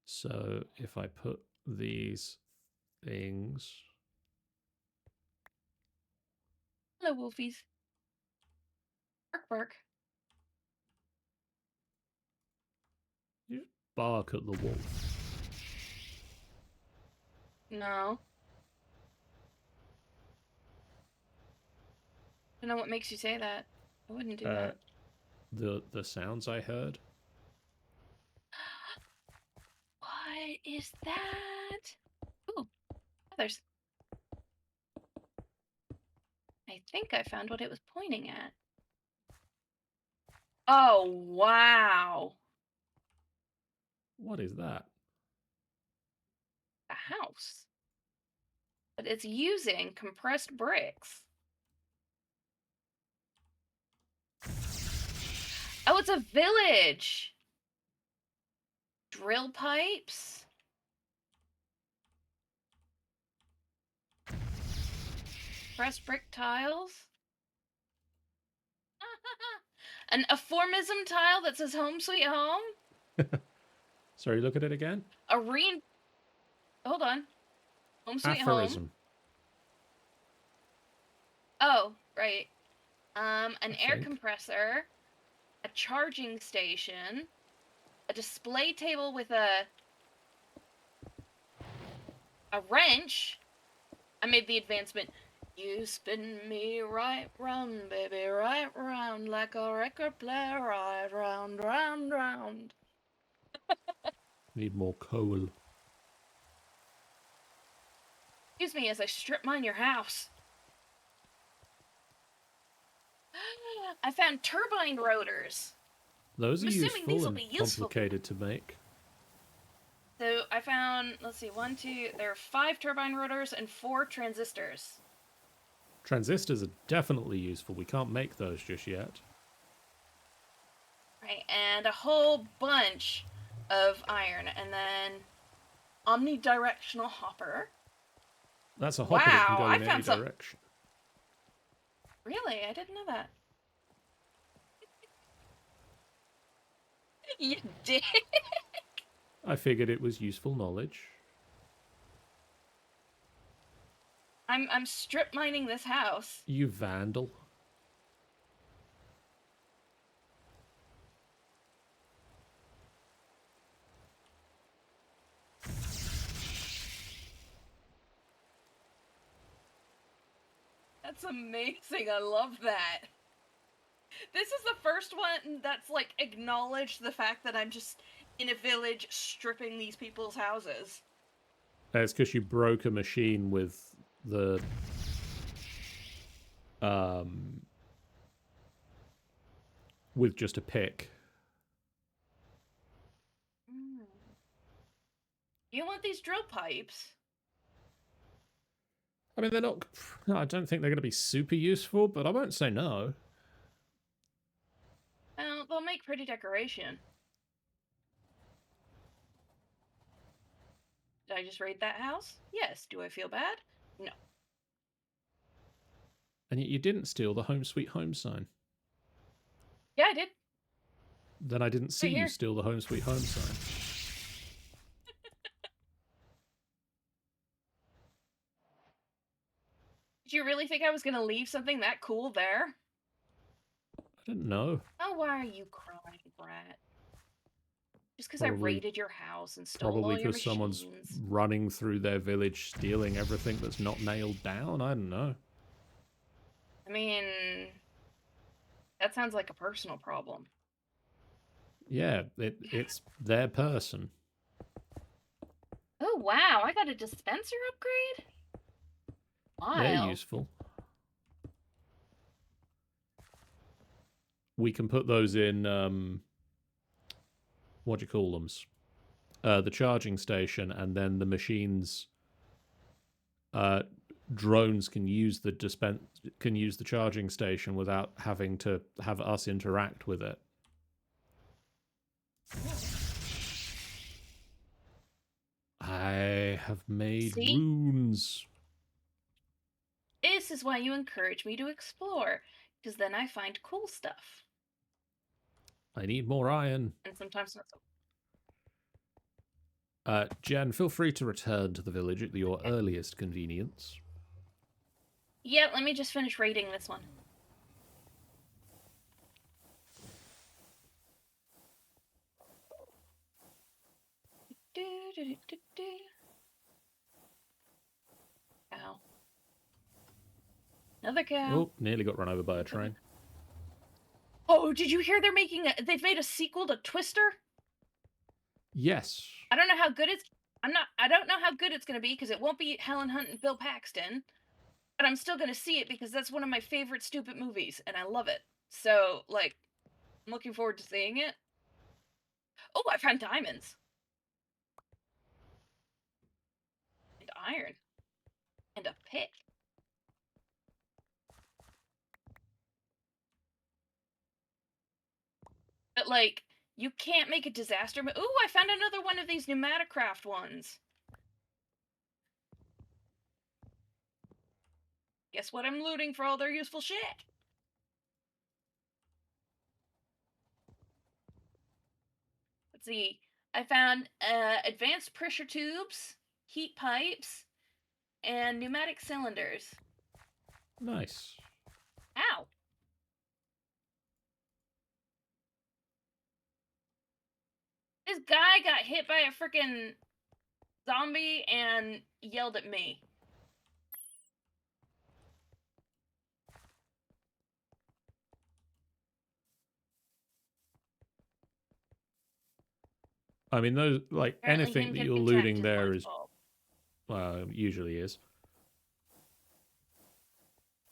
So if I put these things... Hello, wolfies. Bark, bark. You bark at the wolf. No. I don't know what makes you say that. I wouldn't do that. The sounds I heard. What is that? Ooh, feathers. I think I found what it was pointing at. Oh, wow. What is that? A house. But it's using compressed bricks. Oh, it's a village. Drill pipes. Pressed brick tiles. An aphorism tile that says home sweet home. Sorry, look at it again. Hold on. Home sweet Aphorism. home. Oh, right. An air think. compressor, a charging station, a display table with a wrench, I made the advancement. You spin me right round, baby, right round, like a record player, right round, round, round. Need more coal. Excuse me as I strip mine your house. I found turbine rotors. Those I'm are assuming these useful will and be useful. complicated to make. So I found, let's see, there are 5 turbine rotors and 4 transistors. Transistors are definitely useful. We can't make those just yet. Right, and a whole bunch of iron, and then omnidirectional hopper. That's a hopper that can Wow, go I in any found some. direction. Really? I didn't know that. You did? I figured it was useful knowledge. I'm strip mining this house. You vandal. That's amazing. I love that. This is the first one that's like acknowledged the fact that I'm just in a village stripping these people's houses. It's because you broke a machine with the with just a pick. You want these drill pipes? I mean, they're not. I don't think they're going to be super useful, but I won't say no. Well, they'll make pretty decoration. Did I just raid that house? Yes. Do I feel bad? No. And yet you didn't steal the Home Sweet Home sign. Yeah, I did. Then I didn't see you steal the Home Sweet Home sign. Did you really think I was going to leave something that cool there? I didn't know. Oh, why are you crying, brat? Just because I raided your house and stole all your machines. Probably because someone's running through their village stealing everything that's not nailed down. I don't know. I mean, that sounds like a personal problem. Yeah, it's their person. Oh, wow. I got a dispenser upgrade? Wow. They're useful. We can put those in, what do you call them? The charging station, and then the machines, drones can use the charging station without having to have us interact with it. I have made runes. This is why you encourage me to explore, because then I find cool stuff. I need more iron. And sometimes not so. Jen, feel free to return to the village at your earliest convenience. Yeah, let me just finish raiding this one. Ow. Another cow. Oh, nearly got run over by a train. Oh, did you hear they've made a sequel to Twister? Yes. I don't know how good I don't know how good it's going to be because it won't be Helen Hunt and Bill Paxton, but I'm still going to see it because that's one of my favorite stupid movies and I love it. So, like, I'm looking forward to seeing it. Oh, I found diamonds. And iron. And a pick. But, like, you can't make a disaster. Ooh, I found another one of these pneumaticraft ones. Guess what I'm looting for all their useful shit? Let's see. I found advanced pressure tubes, heat pipes, and pneumatic cylinders. Nice. Ow. This guy got hit by a freaking zombie and yelled at me. I mean, those like Apparently anything him that getting you're attacked looting is there my is fault. usually is.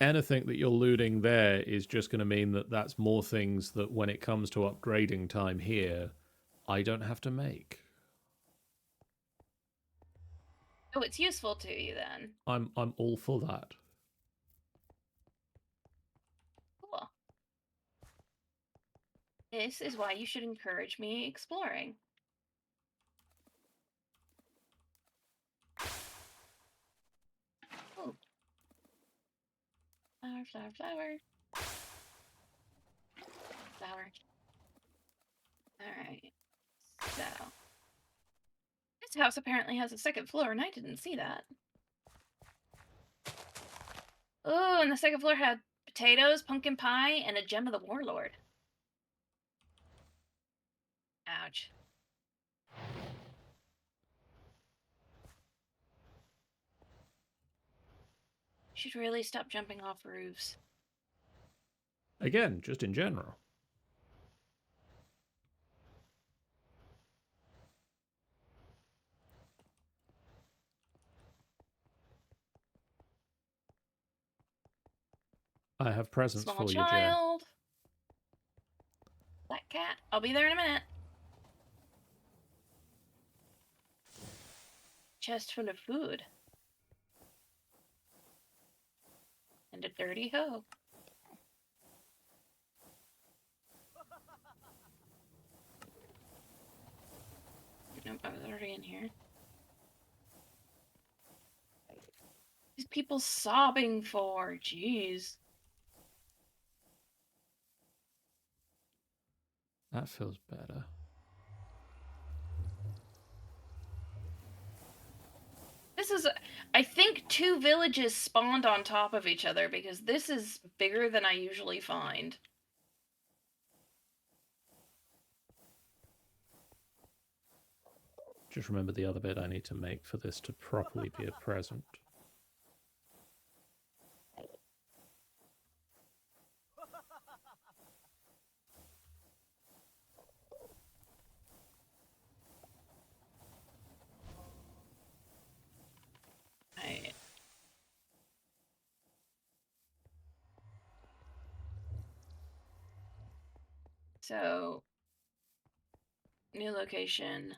Anything that you're looting there is just going to mean that that's more things that when it comes to upgrading time here, I don't have to make. Oh, it's useful to you then. I'm all for that. Cool. This is why you should encourage me exploring. Oh. Flower, flower, flower. Flower. Alright. So. This house apparently has a second floor, and I didn't see that. Oh, and the second floor had potatoes, pumpkin pie, and a gem of the warlord. Ouch. Should really stop jumping off roofs. Again, just in general. I have presents Small for you, Jen. child. Black cat. I'll be there in a minute. Chest full of food. And a dirty hoe. Nope, I was already in here. These people sobbing for, jeez. That feels better. This is, I think 2 villages spawned on top of each other because this is bigger than I usually find. Just remember the other bit I need to make for this to properly be a present. Right. So, new location.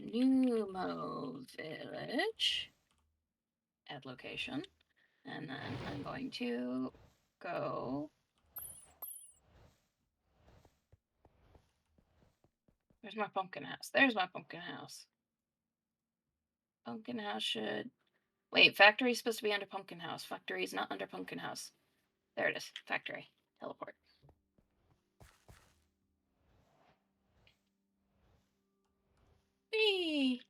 Numo Village. Add location. And then I'm going to go. There's my pumpkin house. There's my pumpkin house. Pumpkin house should. Wait, factory is supposed to be under pumpkin house. Factory is not under pumpkin house. There it is. Factory. Teleport. Whee!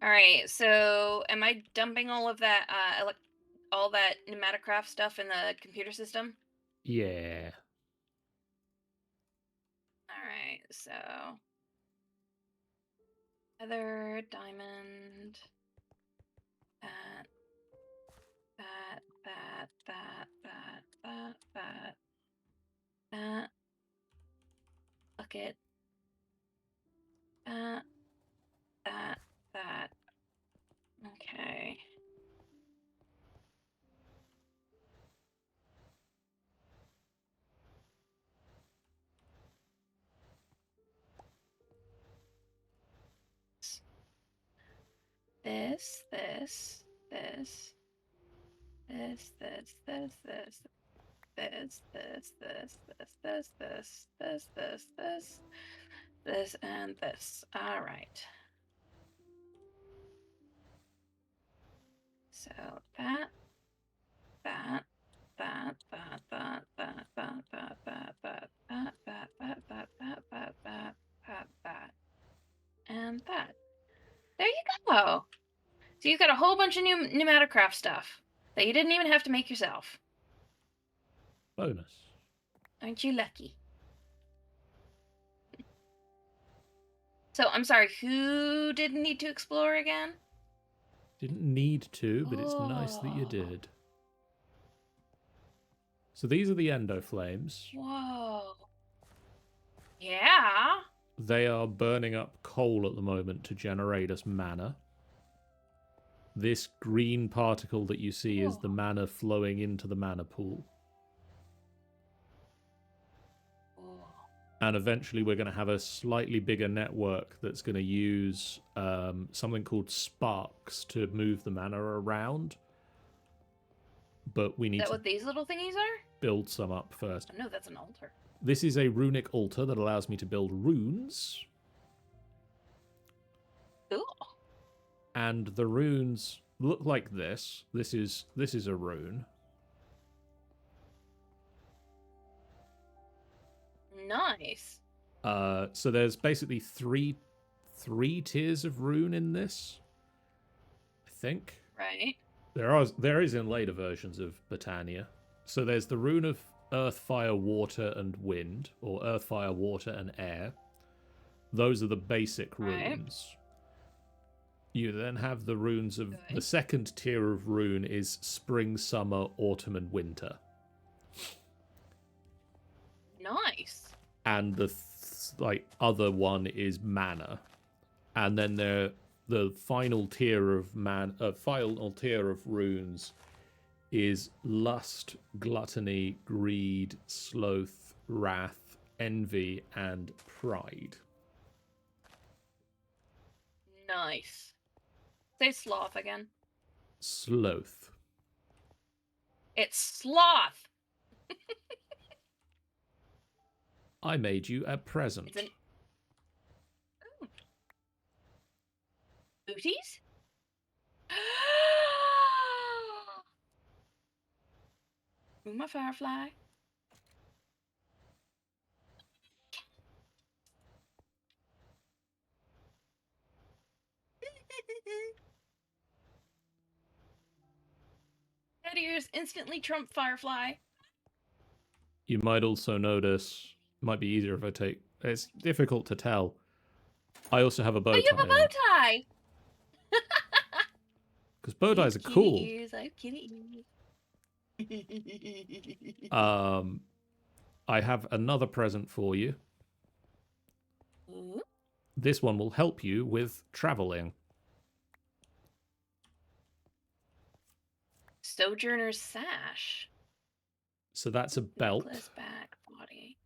All right. So, am I dumping all of that, all that pneumaticraft stuff in the computer system? Yeah. All right. So, feather, diamond, that, that, that, that, that, that, that, that, bucket, that, that, that. Okay. This, this, this, this, this, this, this, this, this, this, this, this, this, this, this, this, and this. All right. So that, that, that, that, that, that, that, that, that, that, that, that, that, that, that, that, that, that, that, and that. There you go. So you've got a whole bunch of new pneumaticraft stuff that you didn't even have to make yourself. Bonus. Aren't you lucky? So I'm sorry, who didn't need to explore again? Didn't need to, but it's nice that you did. So these are the endo flames. Whoa. Yeah. They are burning up coal at the moment to generate us mana. This green particle that you see is the mana flowing into the mana pool. And eventually we're going to have a slightly bigger network that's going to use something called sparks to move the mana around. But we need Is that to what these little thingies are? build some up first. Oh, no, that's an altar. This is a runic altar that allows me to build runes. Cool. And the runes look like this. This is a rune. Nice. So there's basically three tiers of rune in this, I think. Right. There is in later versions of Botania. So there's the rune of earth, fire, water, and wind, or earth, fire, water, and air. Those are the basic runes. You then have the runes of the second tier of rune is spring, summer, autumn, and winter. Nice. And the other one is mana, and then the final tier of final tier of runes is lust, gluttony, greed, sloth, wrath, envy, and pride. Nice. Say sloth again. Sloth. It's sloth. I made you a present. It's an... Ooh. Booties? Ooh, my firefly. Head ears instantly trump firefly. You might also notice, might be easier if I take, it's difficult to tell. I also have a bow tie. Oh, you have a bow tie! Because bow ties are cool. Ears, I have kitty ears. I have another present for you. Ooh. This one will help you with traveling. Sojourner's sash. So that's a belt. Necklace, back, body.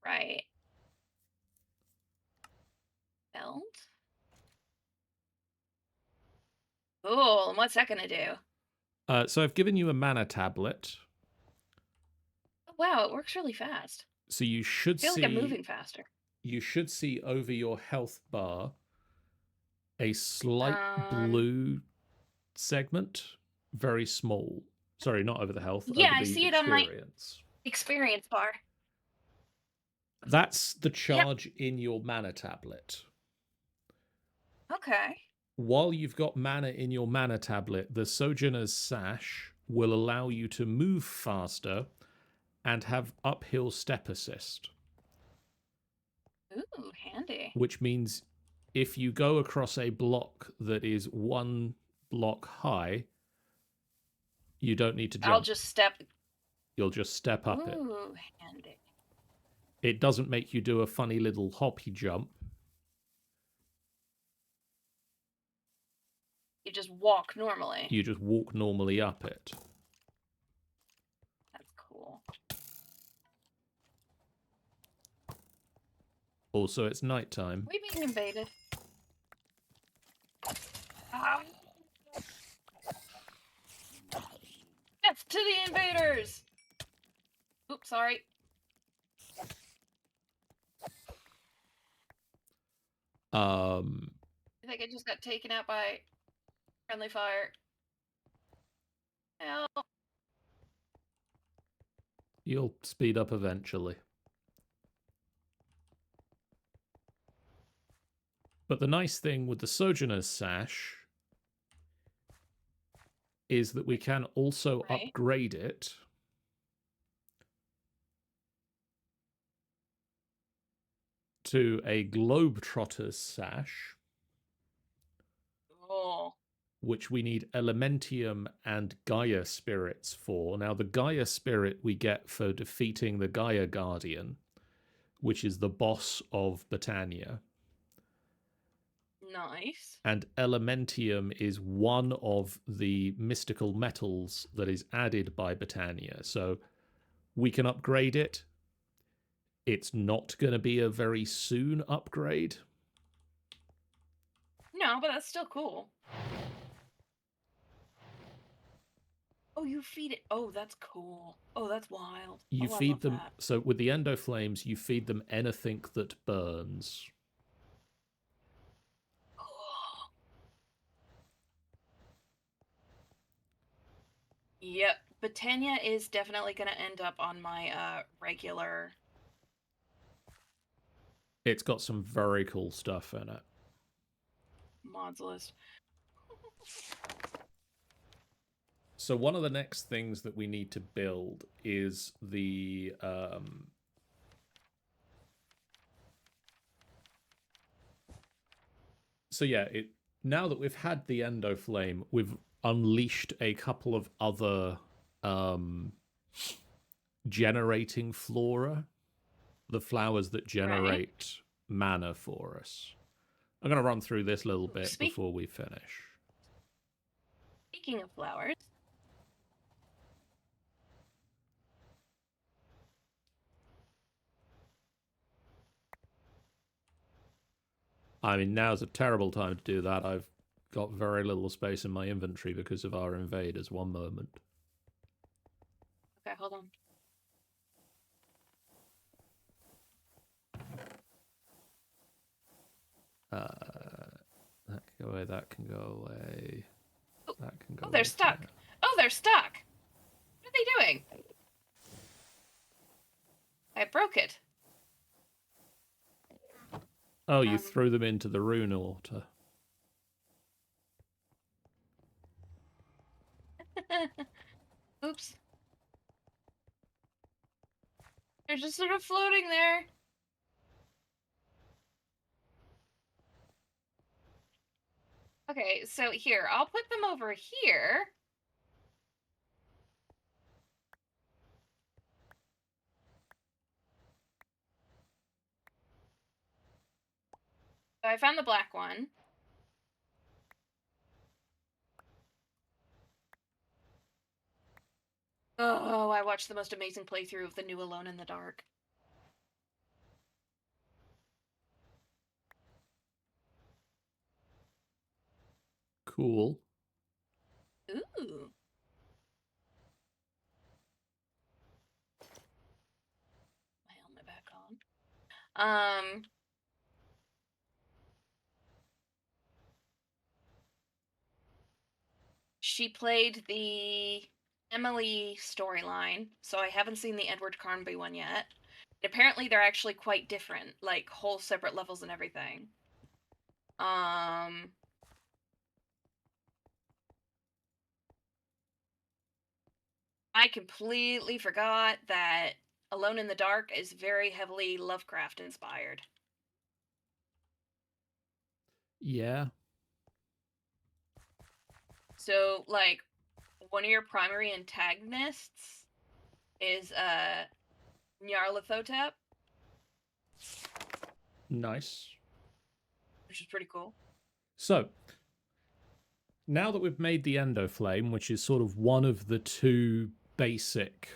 Right. Belt. Cool. And what's that gonna do? So I've given you a mana tablet. Oh, wow, it works really fast. So you should I feel see. like I'm moving faster. You should see over your health bar a slight blue segment, very small. Sorry, not over the health. Yeah, over the I see it on my experience bar. That's the charge in your mana tablet. Okay. While you've got mana in your mana tablet, the Sojourner's Sash will allow you to move faster and have uphill step assist. Ooh, handy. Which means if you go across a block that is 1 block high, you don't need to jump. I'll just step. You'll just step up it. Ooh, handy. It doesn't make you do a funny little hoppy jump. You just walk normally. You just walk normally up it. That's cool. Also, it's nighttime. We're being invaded. Death to the invaders! Oops, sorry. I think I just got taken out by friendly fire. Help. You'll speed up eventually. But the nice thing with the Sojourner's Sash is that we can also upgrade it to a Globetrotter's Sash, which we need Elementium and Gaia spirits for. Now, the Gaia spirit we get for defeating the Gaia Guardian, which is the boss of Botania. Nice. And elementium is one of the mystical metals that is added by Botania. So we can upgrade it. It's not going to be a very soon upgrade. No, but that's still cool. Oh, you feed it. Oh, that's cool. Oh, that's wild. You I feed love them. that. So with the endo flames, you feed them anything that burns. Cool. Yep. Botania is definitely going to end up on my regular. It's got some very cool stuff in it. Mods list. So one of the next things that we need to build is the so yeah, now that we've had the endo flame, we've unleashed a couple of other generating flora, the flowers that generate mana for us. I'm going to run through this little bit before we finish. Speaking of flowers. I mean, now's a terrible time to do that. I've got very little space in my inventory because of our invaders. One moment. Okay, hold on. That can go away. That can go away. Oh, that can go. Oh, they're stuck. There. Oh, they're stuck. What are they doing? I broke it. Oh, you threw them into the rune water. Oops. They're just sort of floating there. Okay, so here, I'll put them over here. So I found the black one. Oh, I watched the most amazing playthrough of the new Alone in the Dark. Cool. Ooh. My helmet back on. She played the Emily storyline, so I haven't seen the Edward Carnby one yet. And apparently they're actually quite different, like whole separate levels and everything. I completely forgot that Alone in the Dark is very heavily Lovecraft inspired. Yeah. So, like, one of your primary antagonists is Nyarlathotep. Nice. Which is pretty cool. So, now that we've made the endo flame, which is sort of one of the two basic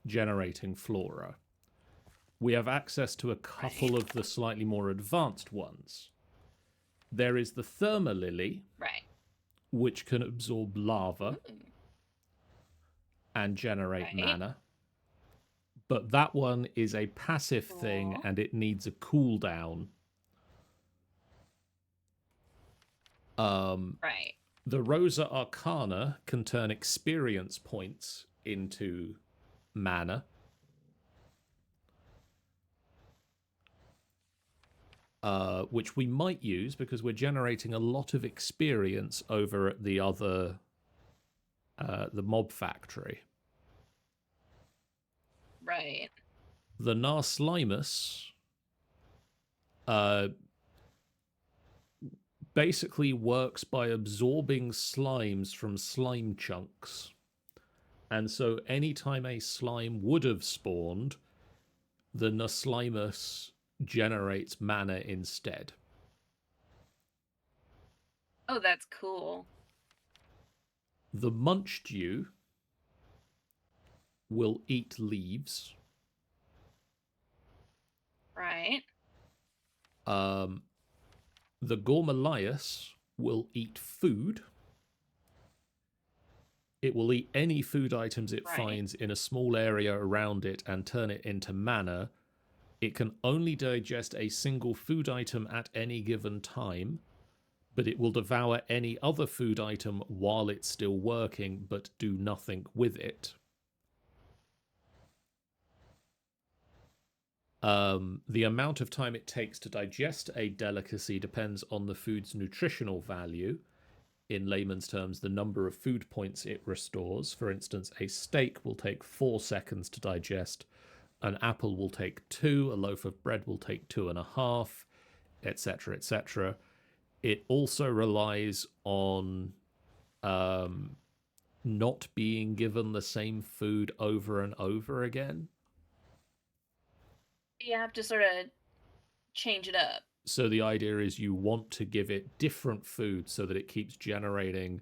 generating flora, we have access to a couple of the slightly more advanced ones. There is the Thermalily, which can absorb lava and generate mana. But that one is a passive thing and it needs a cooldown. The Rosa Arcana can turn experience points into mana. Which we might use because we're generating a lot of experience over at the other, the mob factory. Right. The Narslimus basically works by absorbing slimes from slime chunks. And so anytime a slime would have spawned, the Nuslimus generates mana instead. Oh, that's cool. The Munchdew will eat leaves. Right. The Gormalias will eat food. It will eat any food items it finds in a small area around it and turn it into mana. It can only digest a single food item at any given time, but it will devour any other food item while it's still working, but do nothing with it. The amount of time it takes to digest a delicacy depends on the food's nutritional value. In layman's terms, the number of food points it restores. For instance, a steak will take 4 seconds to digest, an apple will take 2, a loaf of bread will take 2.5, etc., etc. It also relies on not being given the same food over and over again. You have to sort of change it up. So the idea is you want to give it different food so that it keeps generating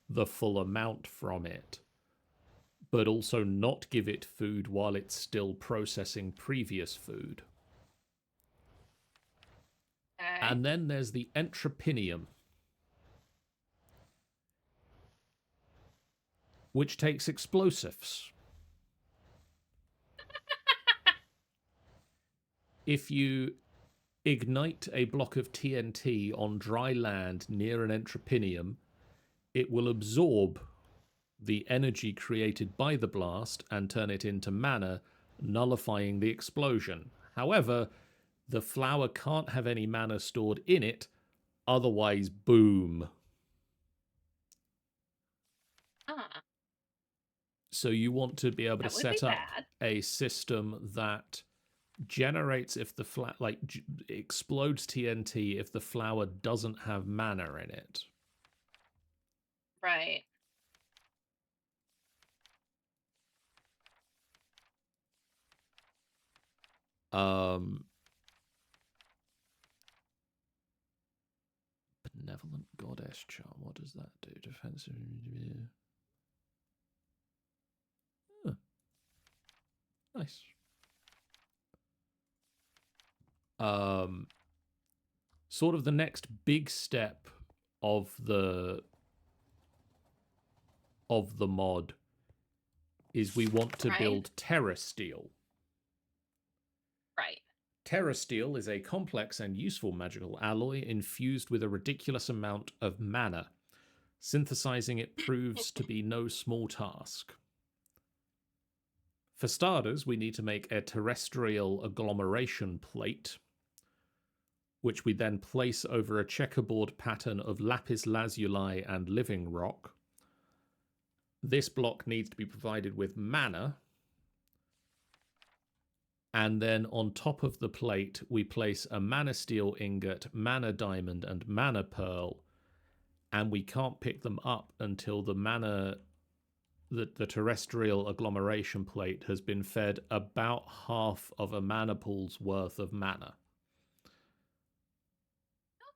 the full amount from it, but also not give it food while it's still processing previous food. Okay. And then there's the Entropinium, which takes explosives. If you ignite a block of TNT on dry land near an Entropinium, it will absorb the energy created by the blast and turn it into mana, nullifying the explosion. However, the flower can't have any mana stored in it, otherwise, boom. So you want to be able to set up a system that generates if the explodes TNT if the flower doesn't have mana in it. Right. Benevolent Goddess Charm. What does that do? Defensive. Huh. Nice. Sort of the next big step of the mod is we want to build Terra Steel. Right. Terra Steel is a complex and useful magical alloy infused with a ridiculous amount of mana. Synthesizing it proves to be no small task. For starters, we need to make a terrestrial agglomeration plate, which we then place over a checkerboard pattern of lapis lazuli and living rock. This block needs to be provided with mana. And then on top of the plate, we place a mana steel ingot, mana diamond, and mana pearl. And we can't pick them up until the terrestrial agglomeration plate has been fed about half of a mana pool's worth of mana.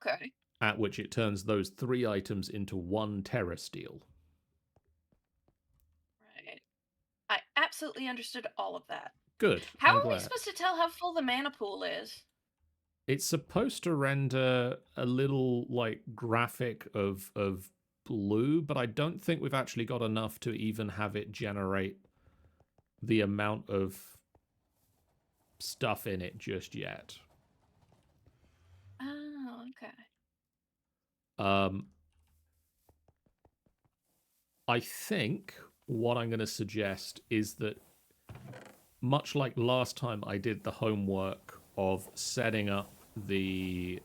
Okay. At which it turns those 3 items into 1 Terra Steel. Right. I absolutely understood all of that. Good. How are we supposed to tell how full the mana pool is? It's supposed to render a little like graphic of blue, but I don't think we've actually got enough to even have it generate the amount of stuff in it just yet. Oh, okay. I think what I'm going to suggest is that, much like last time I did the homework of setting up the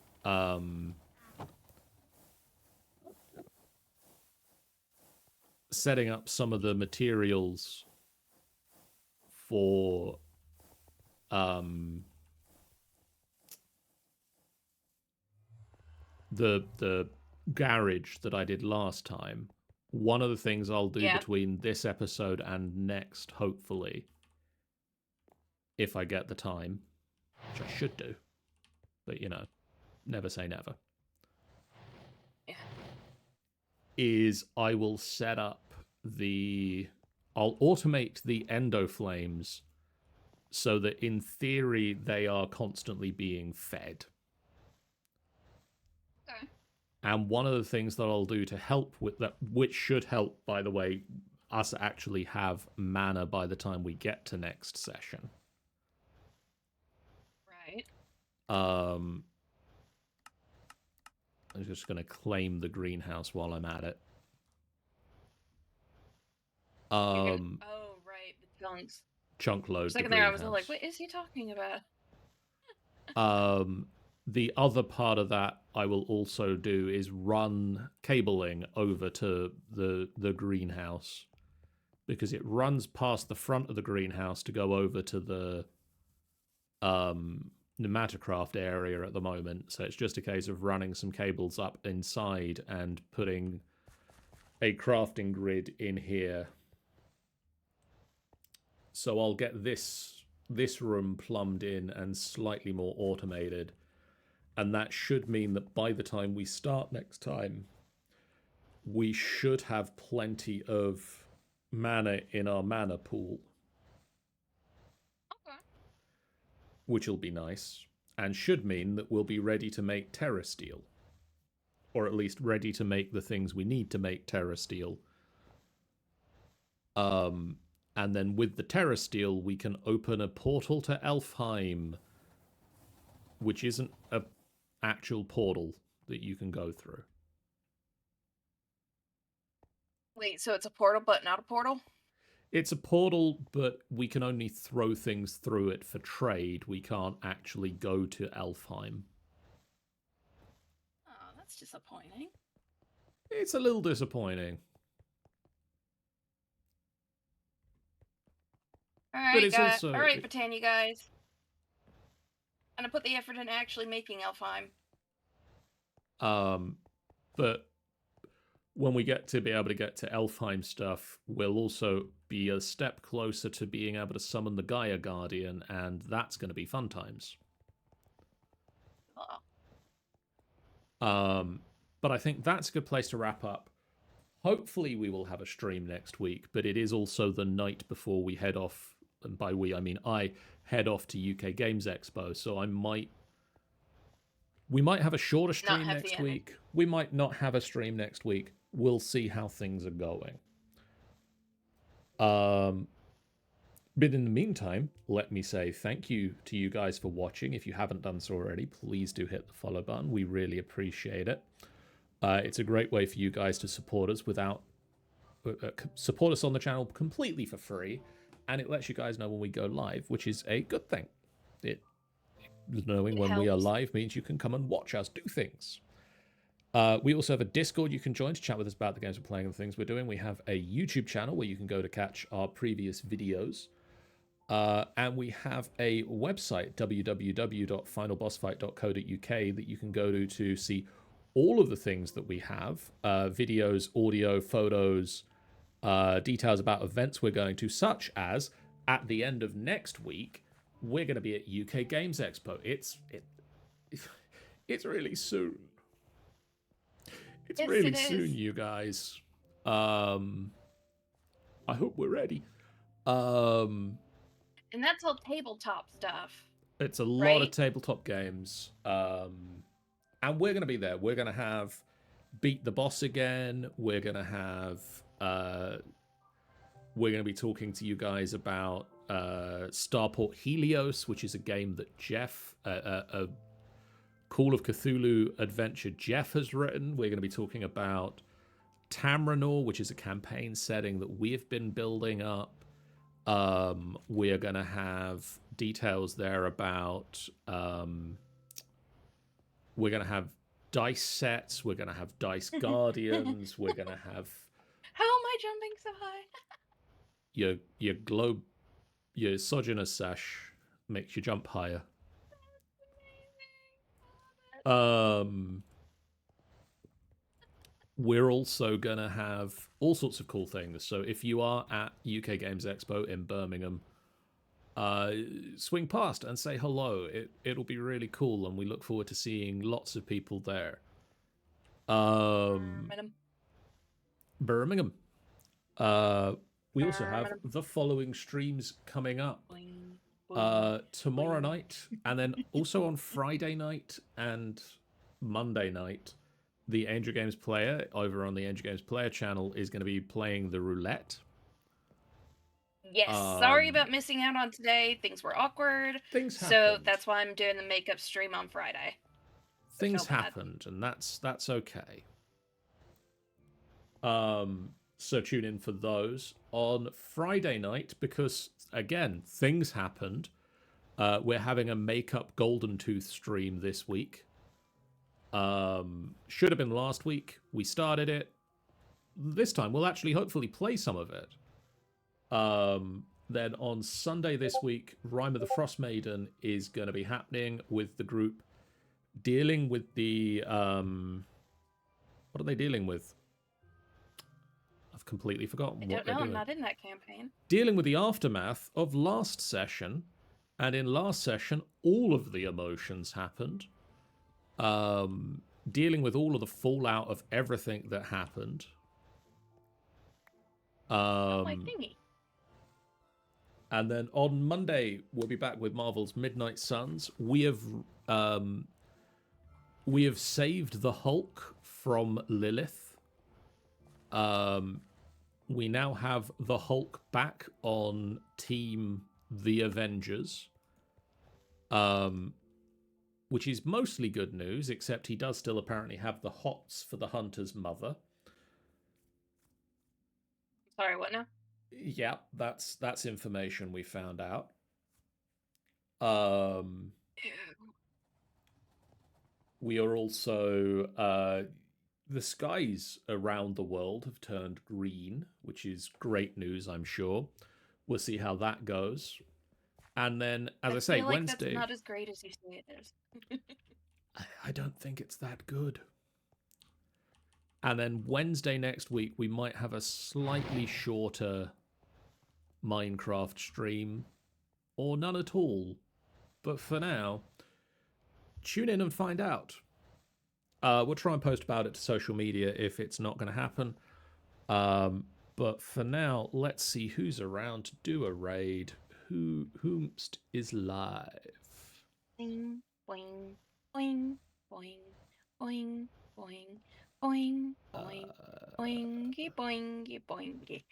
setting up some of the materials for the garage that I did last time. One of the things I'll do between this episode and next, hopefully, if I get the time, which I should do. But, you know, never say never. Yeah. Is I will set up I'll automate the endo flames so that in theory they are constantly being fed. Okay. And one of the things that I'll do to help with that, which should help, by the way, us actually have mana by the time we get to next session. Right. I'm just going to claim the greenhouse while I'm at it. Oh, right, the chunks. Chunk load. For a second there, I was like, "What is he talking about?" The other part of that I will also do is run cabling over to the greenhouse, because it runs past the front of the greenhouse to go over to the Nematocraft area at the moment. So it's just a case of running some cables up inside and putting a crafting grid in here. So I'll get this room plumbed in and slightly more automated. And that should mean that by the time we start next time, we should have plenty of mana in our mana pool. Okay. Which will be nice, and should mean that we'll be ready to make Terra Steel. Or at least ready to make the things we need to make Terra Steel. And then with the Terra Steel, we can open a portal to Elfheim, which isn't an actual portal that you can go through. Wait, so it's a portal but not a portal? It's a portal, but we can only throw things through it for trade. We can't actually go to Elfheim. Oh, that's disappointing. It's a little disappointing. All right, guys. All right, Botania guys. I'm gonna put the effort in actually making Elfheim. But when we get to be able to get to Elfheim stuff, we'll also be a step closer to being able to summon the Gaia Guardian, and that's going to be fun times. But I think that's a good place to wrap up. Hopefully we will have a stream next week, but it is also the night before we head off, and by we I mean I head off to UK Games Expo, so we might have a shorter stream next week. We might not have a stream next week. We'll see how things are going. But in the meantime, let me say thank you to you guys for watching. If you haven't done so already, please do hit the follow button. We really appreciate it. It's a great way for you guys to support us support us on the channel completely for free, and it lets you guys know when we go live, which is a good thing. Knowing when we are live means you can come and watch us do things. We also have a Discord you can join to chat with us about the games we're playing and the things we're doing. We have a YouTube channel where you can go to catch our previous videos. And we have a website, www.finalbossfight.co.uk, that you can go to see all of the things that we have. Videos, audio, photos, details about events we're going to, such as at the end of next week, we're going to be at UK Games Expo. It's really soon. It's really soon, you guys. I hope we're ready. And that's all tabletop stuff. It's a lot of tabletop games. And we're going to be there. We're going to have Beat the Boss again. We're going to have... we're going to be talking to you guys about Starport Helios, which is a game that Jeff... a Call of Cthulhu adventure Jeff has written. We're going to be talking about Tamranor, which is a campaign setting that we've been building up. We're going to have details there about... we're going to have dice sets. We're going to have dice guardians. We're going to have... How am I jumping so high? Your Sojourner Sash makes you jump higher. We're also going to have all sorts of cool things. So if you are at UK Games Expo in Birmingham, swing past and say hello. It'll be really cool, and we look forward to seeing lots of people there. Birmingham. We also have the following streams coming up. Tomorrow night, and then also on Friday night and Monday night, the Angel Games player over on the Angel Games player channel is going to be playing the roulette. Yes, sorry about missing out on today. Things were awkward. Things happened. So that's why I'm doing the makeup stream on Friday. Things happened, and that's okay. So tune in for those. On Friday night, because, again, things happened, we're having a makeup Golden Tooth stream this week. Should have been last week. We started it. This time, we'll actually hopefully play some of it. Then on Sunday this week, Rime of the Frost Maiden is going to be happening with the group dealing with the... what are they dealing with? I've completely forgotten what they're doing. I don't know, I'm not in that campaign. Dealing with the aftermath of last session, and in last session, all of the emotions happened. Dealing with all of the fallout of everything that happened. My thingy. And then on Monday, we'll be back with Marvel's Midnight Suns. We have saved the Hulk from Lilith. We now have the Hulk back on Team The Avengers. Which is mostly good news, except he does still apparently have the hots for the Hunter's mother. Sorry, what now? Yeah, that's information we found out. We are also... the skies around the world have turned green, which is great news, I'm sure. We'll see how that goes. And then, as I say, feel like Wednesday... that's not as great as you say it is. I don't think it's that good. And then Wednesday next week, we might have a slightly shorter Minecraft stream, or none at all. But for now, tune in and find out. We'll try and post about it to social media if it's not going to happen. But for now, let's see who's around to do a raid. Whomst is live? Boing, boing, boing, boing, boing, boing, boing, boing, boingy, boingy, boingy.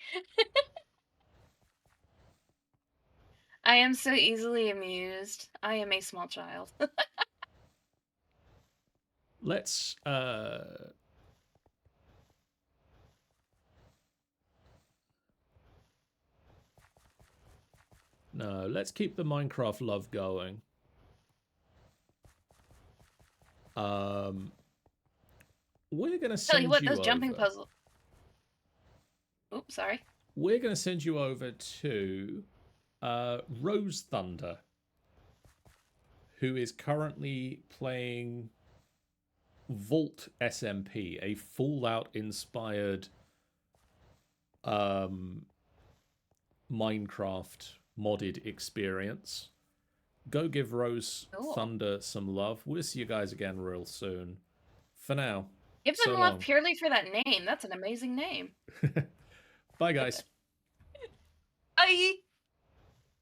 I am so easily amused. I am a small child. Let's no, let's keep the Minecraft love going. We're gonna send Tell you what, you those over. jumping puzzles. Oops, sorry. We're gonna send you over to Rose Thunder, who is currently playing Vault SMP, a Fallout-inspired Minecraft modded experience. Go give Rose Thunder some love. We'll see you guys again real soon. For now, give them love purely for that name. That's an amazing name. Bye, guys. Bye.